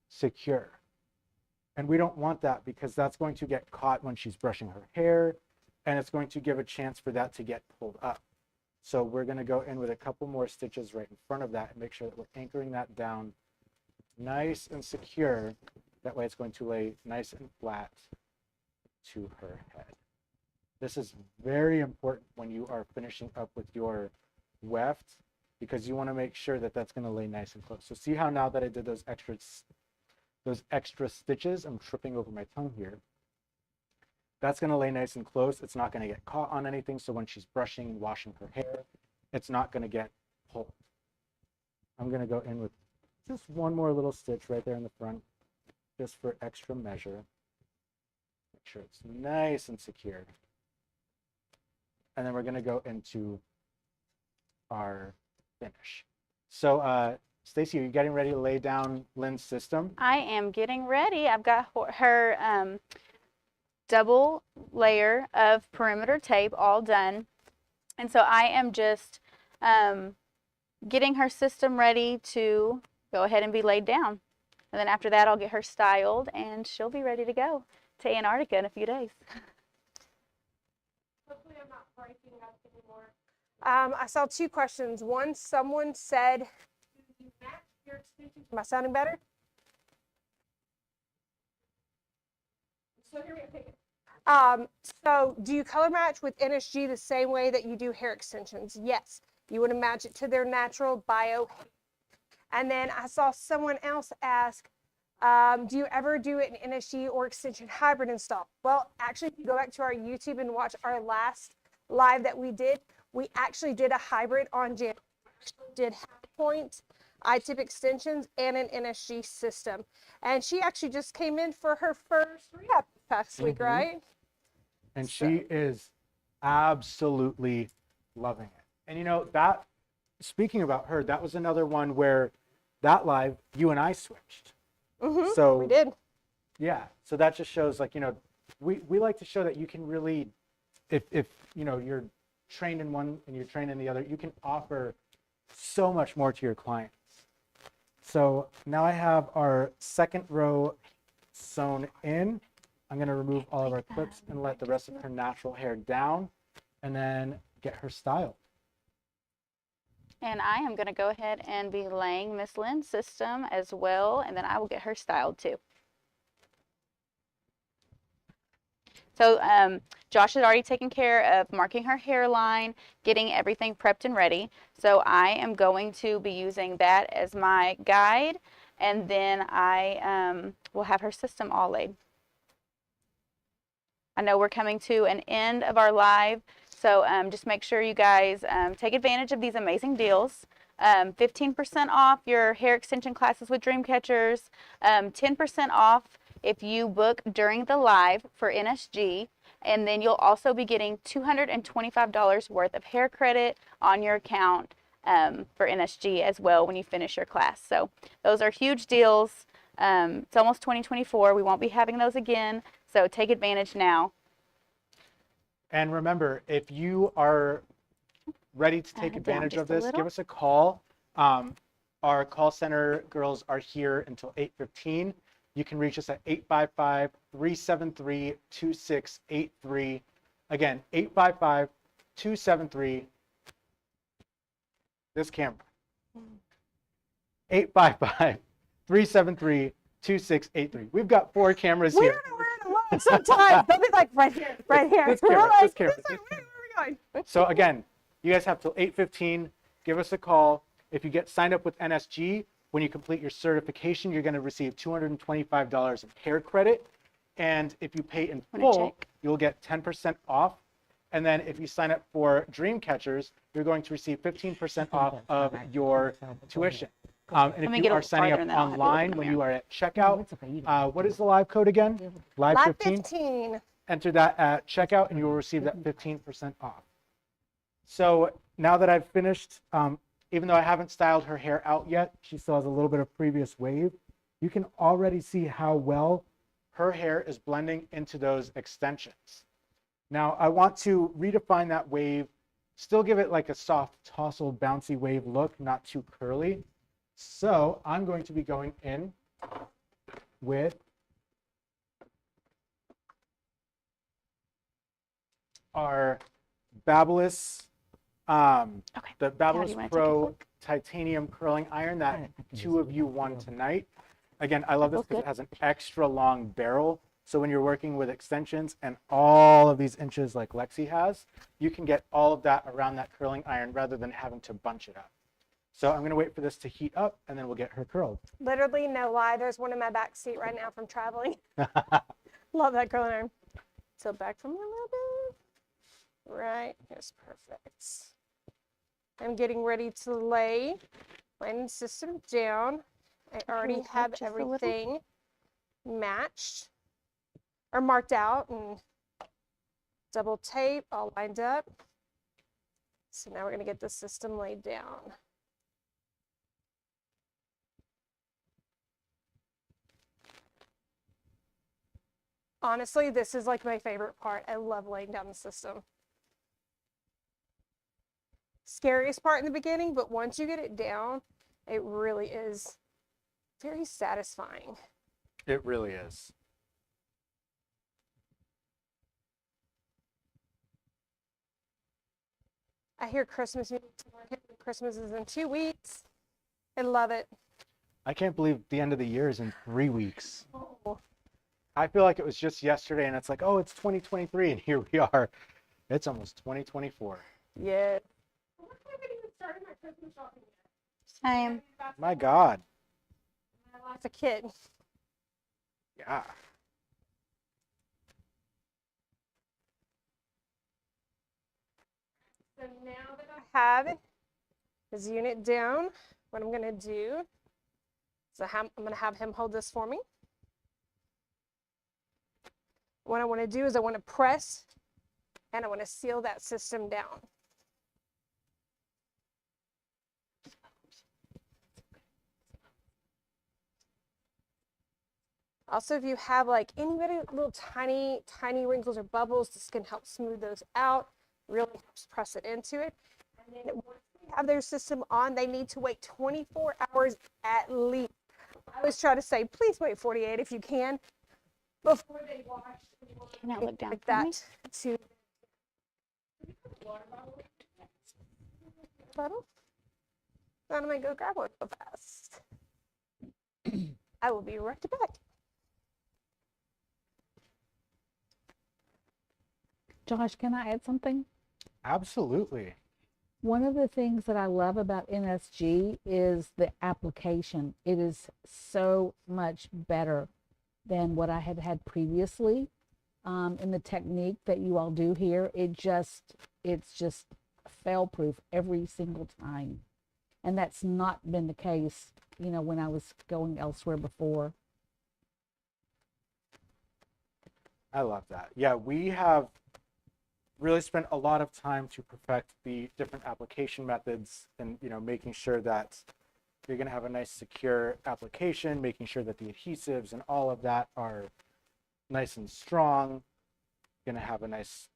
secure. And we don't want that because that's going to get caught when she's brushing her hair, and it's going to give a chance for that to get pulled up. So we're going to go in with a couple more stitches right in front of that and make sure that we're anchoring that down nice and secure. That way it's going to lay nice and flat to her head. This is very important when you are finishing up with your weft, because you want to make sure that that's going to lay nice and close. So see how now that I did those extra stitches, I'm tripping over my tongue here. That's going to lay nice and close. It's not going to get caught on anything. So when she's brushing and washing her hair, it's not going to get pulled. I'm going to go in with just one more little stitch right there in the front, just for extra measure. Make sure it's nice and secure. And then we're going to go into our finish. So Stacey, are you getting ready to lay down Lynn's system? I am getting ready. I've got her double layer of perimeter tape all done. And so I am just getting her system ready to go ahead and be laid down. And then after that, I'll get her styled and she'll be ready to go to Antarctica in a few days. Hopefully I'm not breaking up anymore. I saw two questions. One, someone said, do you match your extensions? Am I sounding better? So here we go. So do you color match with NSG the same way that you do hair extensions? Yes. You want to match it to their natural bio hair. And then I saw someone else ask, do you ever do an NSG or extension hybrid install? Well, actually, if you go back to our YouTube and watch our last live that we did, we actually did a hybrid on Jan. Did half point, I-tip extensions, and an NSG system. And she actually just came in for her first rehab past week, right? And she is absolutely loving it. And you know, that, speaking about her, that was another one where that live, you and I switched. So we did. Yeah. So that just shows, like, you know, we like to show that you can really, if you know, you're trained in one and you're trained in the other, you can offer so much more to your clients. So now I have our second row sewn in. I'm going to remove all of our clips and let the rest of her natural hair down and then get her styled. And I am going to go ahead and be laying Miss Lynn's system as well, and then I will get her styled too. So Josh has already taken care of marking her hairline, getting everything prepped and ready. So I am going to be using that as my guide, and then I will have her system all laid. I know we're coming to an end of our live, so just make sure you guys take advantage of these amazing deals. 15% off your hair extension classes with DreamCatchers, 10% off if you book during the live for NSG, and then you'll also be getting $225 worth of hair credit on your account for NSG as well when you finish your class. So those are huge deals. It's almost 2024. We won't be having those again, so take advantage now. And remember, if you are ready to take advantage of this, give us a call. Our call center girls are here until 8:15. You can reach us at 855-373-2683. Again, 855-273, this camera. 855-373-2683. We've got 4 cameras here. We don't know where to look sometimes. They'll be like, right here, right here. This camera, like, this camera. where are we going? So again, you guys have till 8:15. Give us a call. If you get signed up with NSG, when you complete your certification, you're going to receive $225 of hair credit. And if you pay in full, you'll get 10% off. And then if you sign up for DreamCatchers, you're going to receive 15% off of your tuition. And if you are signing up online when you are at checkout, what is the live code again? Live 15. Enter that at checkout and you will receive that 15% off. So now that I've finished, even though I haven't styled her hair out yet, she still has a little bit of previous wave. You can already see how well her hair is blending into those extensions. Now I want to redefine that wave, still give it like a soft, tousled, bouncy wave look, not too curly. So I'm going to be going in with our Babyliss, the Babyliss Pro titanium curling iron that 2 of you won tonight. Again, I love this because it has an extra long barrel. So when you're working with extensions and all of these inches like Lexi has, you can get all of that around that curling iron rather than having to bunch it up. So I'm going to wait for this to heat up and then we'll get her curled. Literally, no lie. There's one in my back seat right now from traveling. Love that curling iron. So back from a little bit. Right, here's perfect. I'm getting ready to lay my system down. I already have everything matched or marked out and double tape all lined up. So now we're going to get the system laid down. Honestly, this is like my favorite part. I love laying down the system. Scariest part in the beginning, but once you get it down, it really is very satisfying. It really is. I hear Christmas music. Christmas is in 2 weeks. I love it. I can't believe the end of the year is in 3 weeks. Oh. I feel like it was just yesterday and it's like, oh, it's 2023 and here we are. It's almost 2024. Yeah. Same. My God. I lost a kid. Yeah. So now that I have his unit down, what I'm going to do is I'm going to have him hold this for me. What I want to do is I want to press and I want to seal that system down. Also, if you have like any little tiny wrinkles or bubbles, this can help smooth those out. Really helps press it into it. And then once we have their system on, they need to wait 24 hours at least. I always try to say, please wait 48 if you can before they wash. Can I look down like for me? that to bottle. I'm gonna go grab one real fast. I will be right back. Josh, can I add something? Absolutely. One of the things that I love about NSG is the application. It is so much better than what I had had previously. In the technique that you all do here, it's just fail-proof every single time. And that's not been the case, you know, when I was going elsewhere before. I love that. Yeah, we have really spent a lot of time to perfect the different application methods and, you know, making sure that you're going to have a nice secure application, making sure that the adhesives and all of that are nice and strong. Going to have a nice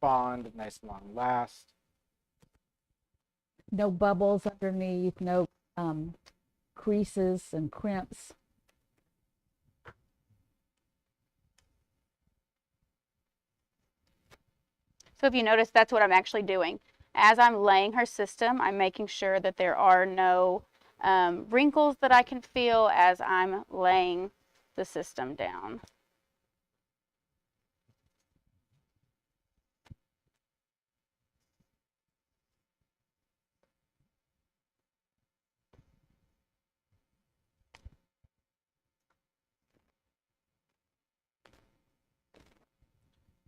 bond, nice long last. No bubbles underneath, no creases and crimps. So if you notice, that's what I'm actually doing. As I'm laying her system, I'm making sure that there are no wrinkles that I can feel as I'm laying the system down.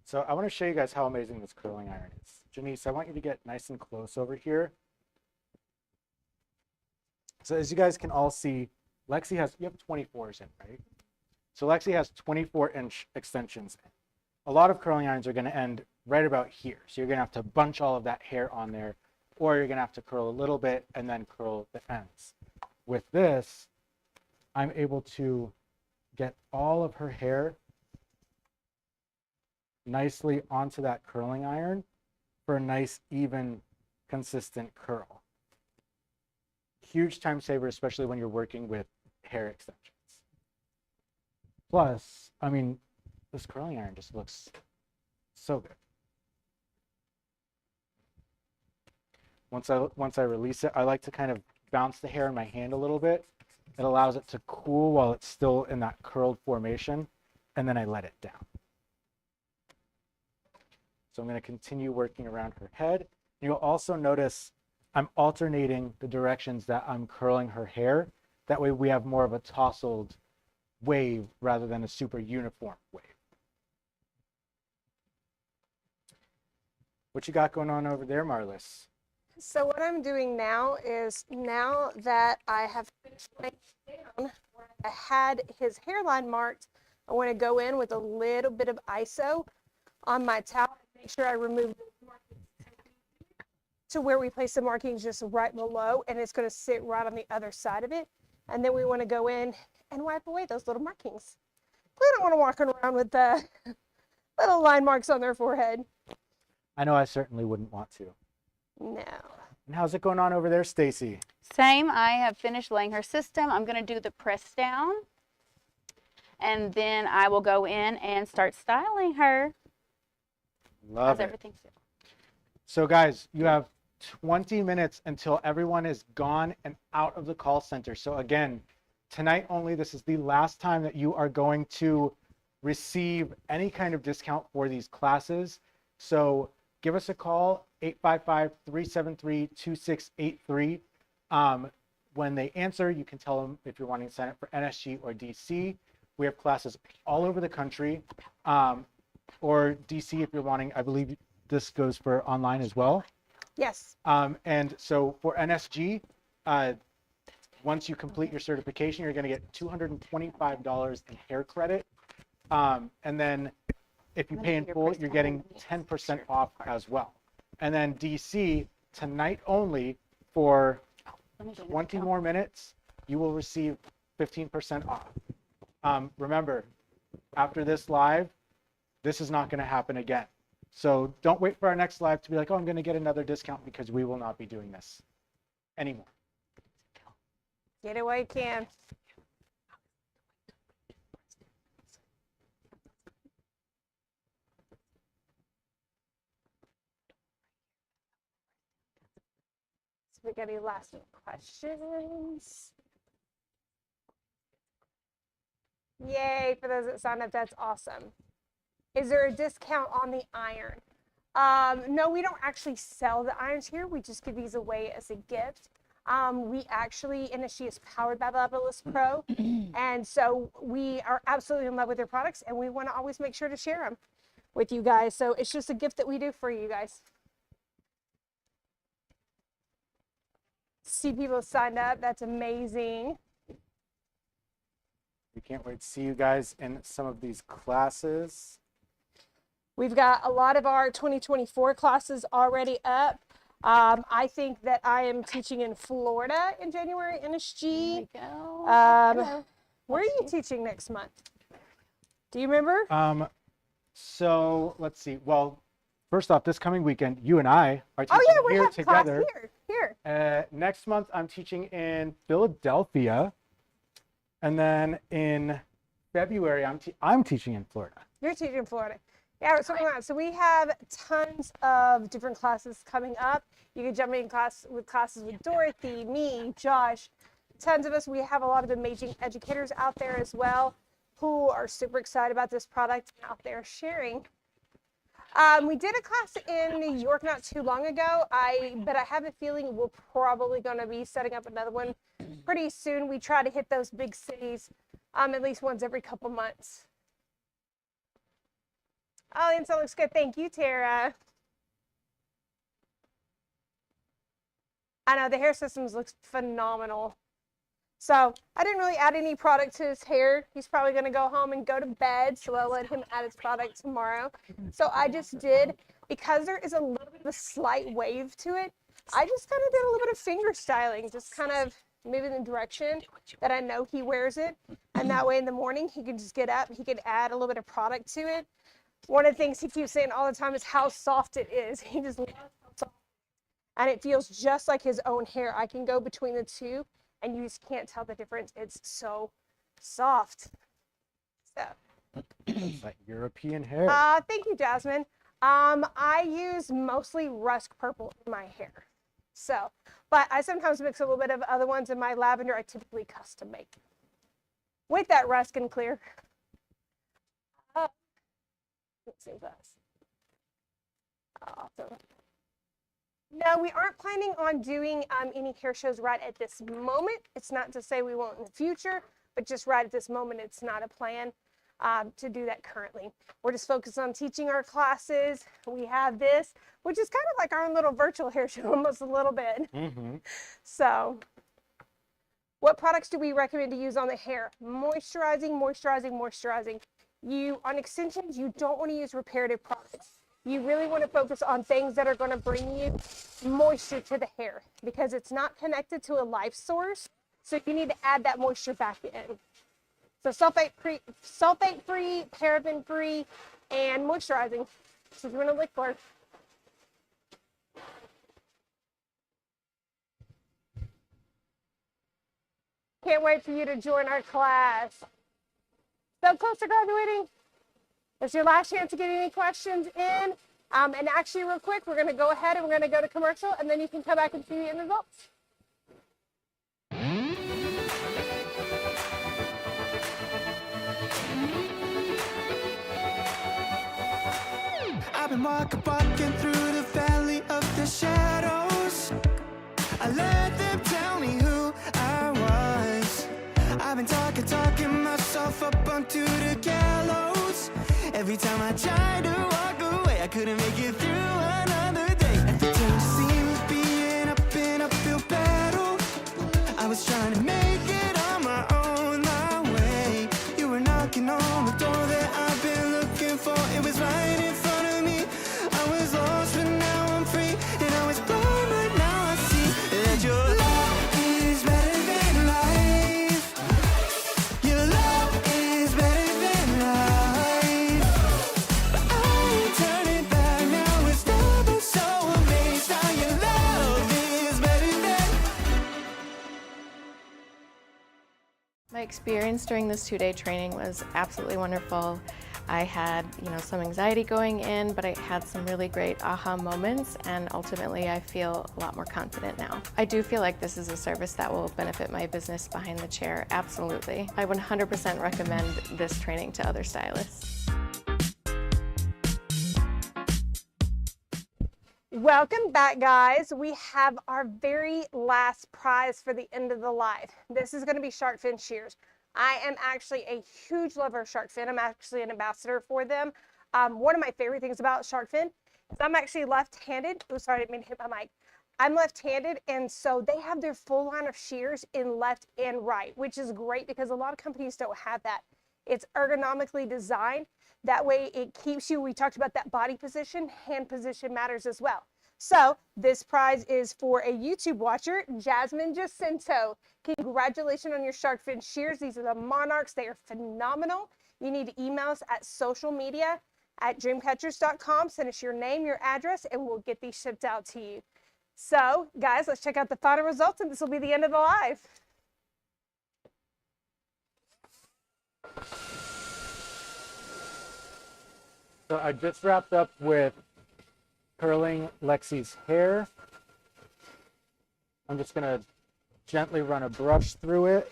So I want to show you guys how amazing this curling iron is. Janice, I want you to get nice and close over here. So as you guys can all see, Lexi has, you have 24s in, right? So Lexi has 24-inch extensions in. A lot of curling irons are going to end right about here. So you're going to have to bunch all of that hair on there, or you're going to have to curl a little bit and then curl the ends. With this, I'm able to get all of her hair nicely onto that curling iron for a nice, even, consistent curl. Huge time saver, especially when you're working with hair extensions. Plus, I mean, this curling iron just looks so good. Once I release it, I like to kind of bounce the hair in my hand a little bit. It allows it to cool while it's still in that curled formation, and then I let it down. So I'm going to continue working around her head. You'll also notice I'm alternating the directions that I'm curling her hair. That way we have more of a tousled wave rather than a super uniform wave. What you got going on over there, Marlis? So what I'm doing now is, now that I have finished laying down where I had his hairline marked, I want to go in with a little bit of ISO on my towel and make sure I remove those markings to where we place the markings just right below, and it's going to sit right on the other side of it. And then we want to go in and wipe away those little markings. We don't want to walk around with the little line marks on their forehead. I know I certainly wouldn't want to. No. And how's it going on over there, Stacy? Same, I have finished laying her system. I'm going to do the press down, and then I will go in and start styling her. Love it. Everything's good. So guys, you have 20 minutes until everyone is gone and out of the call center. So again, tonight only, this is the last time that you are going to receive any kind of discount for these classes. So give us a call, 855-373-2683. When they answer, you can tell them if you're wanting to sign up for NSG or DC. We have classes all over the country, or DC if you're wanting. I believe this goes for online as well. Yes. And so for NSG, once you complete your certification, you're going to get $225 in hair credit. And then if you pay in full, you're getting 10% off as well. And then DC, tonight only, for 20 more minutes, you will receive 15% off. Remember, after this live, this is not going to happen again. So don't wait for our next live to be like, oh, I'm going to get another discount, because we will not be doing this anymore. Get it while you can. So we got any last questions? Yay, for those that signed up, that's awesome. Is there a discount on the iron? No, we don't actually sell the irons here. We just give these away as a gift. We actually, NSG is powered by the Stylist Pro, and so we are absolutely in love with their products, and we want to always make sure to share them with you guys. So it's just a gift that we do for you guys. See people signed up. That's amazing. We can't wait to see you guys in some of these classes. We've got a lot of our 2024 classes already up. I think that I am teaching in Florida in January, NSG. There we go. Where are you teaching next month? Do you remember? So let's see. Well, first off, this coming weekend, you and I are teaching we here have together. Class here. Next month, I'm teaching in Philadelphia. And then in February, I'm teaching in Florida. You're teaching in Florida. Yeah, so we have tons of different classes coming up. You can jump in classes with Dorothy, me, Josh, tons of us. We have a lot of amazing educators out there as well who are super excited about this product and out there sharing. We did a class in New York not too long ago, but I have a feeling we're probably going to be setting up another one pretty soon. We try to hit those big cities at least once every couple months. Oh, the inside looks good. Thank you, Tara. I know the hair systems looks phenomenal. So I didn't really add any product to his hair. He's probably going to go home and go to bed, so I'll let him add his product tomorrow. So I just did, because there is a little bit of a slight wave to it, I just kind of did a little bit of finger styling, just kind of moving the direction that I know he wears it. And that way in the morning, he can just get up, he can add a little bit of product to it. One of the things he keeps saying all the time is how soft it is. He just loves how soft. And it feels just like his own hair. I can go between the two and you just can't tell the difference. It's so soft. So. It's like European hair. Thank you, Jasmine. I use mostly rust purple in my hair. So, but I sometimes mix a little bit of other ones in my lavender. I typically custom make with that rust and clear. Let's see this. Awesome. No, we aren't planning on doing any hair shows right at this moment. It's not to say we won't in the future, but just right at this moment, it's not a plan to do that currently. We're just focused on teaching our classes. We have this, which is kind of like our own little virtual hair show, almost a little bit. Mm-hmm. So, what products do we recommend to use on the hair? Moisturizing, moisturizing, moisturizing. On extensions, you don't want to use reparative products. You really want to focus on things that are going to bring you moisture to the hair because it's not connected to a life source. So you need to add that moisture back in. So sulfate-free, paraben-free, and moisturizing. So if you want to look for. Can't wait for you to join our class. So close to graduating. It's your last chance to get any questions in. And actually, real quick, we're going to go ahead and we're going to go to commercial, and then you can come back and see the end results. I've been walking through the valley of the shadows. I let them tell me who I was. I've been talking myself up onto the gallows. Every time I tried to walk away, I couldn't make it through another day. Everything seems being up in uphill battle. I was trying to make it on my own, my way. You were knocking on the door that I've been looking for. It was right in front of me. I was lost, but now I'm free. And I was blind, but now I see that your love is better than life. Your love is better than life. But I ain't turning back now. It's never so amazed how your love is better than experience during this 2-day training was absolutely wonderful. I had, some anxiety going in, but I had some really great aha moments, and ultimately I feel a lot more confident now. I do feel like this is a service that will benefit my business behind the chair, absolutely. I would 100% recommend this training to other stylists. Welcome back, guys. We have our very last prize for the end of the live. This is going to be shark fin shears. I am actually a huge lover of shark fin. I'm actually an ambassador for them. One of my favorite things about shark fin is I'm actually left-handed. Oh, sorry, I didn't mean to hit my mic. I'm left-handed, and so they have their full line of shears in left and right, which is great because a lot of companies don't have that. It's ergonomically designed. That way it keeps you, we talked about that body position, hand position matters as well. So this prize is for a YouTube watcher, Jasmine Jacinto. Congratulations on your shark fin shears. These are the Monarchs. They are phenomenal. You need to email us at socialmedia@dreamcatchers.com. Send us your name, your address, and we'll get these shipped out to you. So guys, let's check out the final results, and this will be the end of the live. So I just wrapped up with curling Lexi's hair. I'm just gonna gently run a brush through it.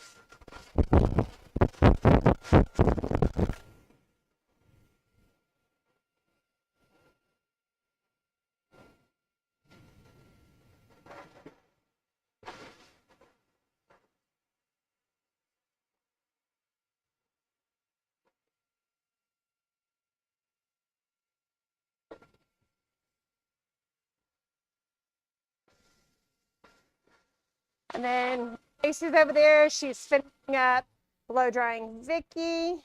And then Macy's over there, she's finishing up blow drying Vicky.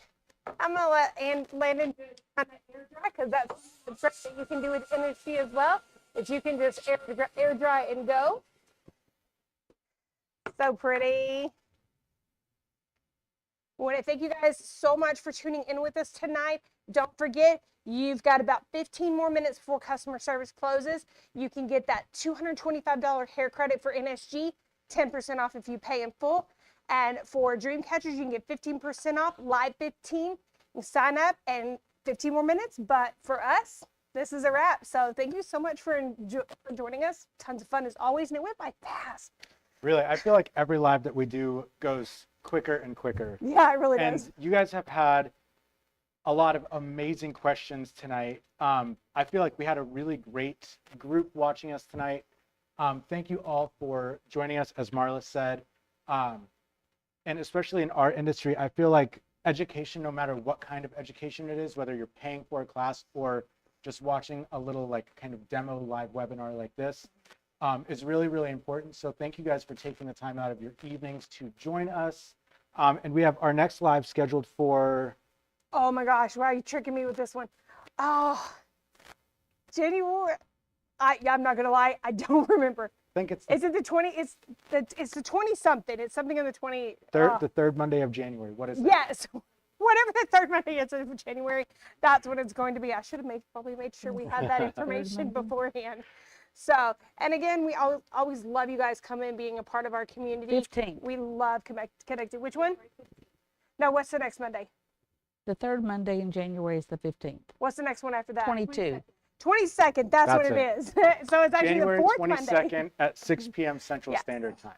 I'm gonna let Landon do kind of air dry because that's the trick that you can do with NSG as well. Is you can just air dry and go. So pretty. I want to thank you guys so much for tuning in with us tonight. Don't forget, you've got about 15 more minutes before customer service closes. You can get that $225 hair credit for NSG. 10% off if you pay in full. And for DreamCatchers, you can get 15% off, live 15. You sign up and 15 more minutes. But for us, this is a wrap. So thank you so much for joining us. Tons of fun as always, and it went by fast. Really, I feel like every live that we do goes quicker and quicker. Yeah, it really does. And you guys have had a lot of amazing questions tonight. I feel like we had a really great group watching us tonight. Thank you all for joining us, as Marla said. And especially in our industry, I feel like education, no matter what kind of education it is, whether you're paying for a class or just watching a little kind of demo live webinar like this, is really, really important. So thank you guys for taking the time out of your evenings to join us. And we have our next live scheduled for... Oh my gosh, why are you tricking me with this one? Oh, January. I'm not gonna lie, I don't remember. I think it's... Is it the 20? It's the 20 something. It's something in the 20. The third Monday of January. What is it? Yes, whatever the third Monday is of January, that's what it's going to be. I should have probably made sure we had that information beforehand. So, and again, we always love you guys coming, being a part of our community. 15th. We love connecting. Which one? No, what's the next Monday? The third Monday in January is the 15th. What's the next one after that? 22. 22nd, that's what it is. So it's actually January the fourth 22nd Monday. at 6 p.m. Central Yes. Standard Time.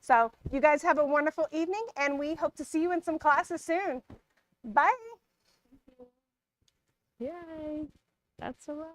So you guys have a wonderful evening, and we hope to see you in some classes soon. Bye. Yay. That's all right.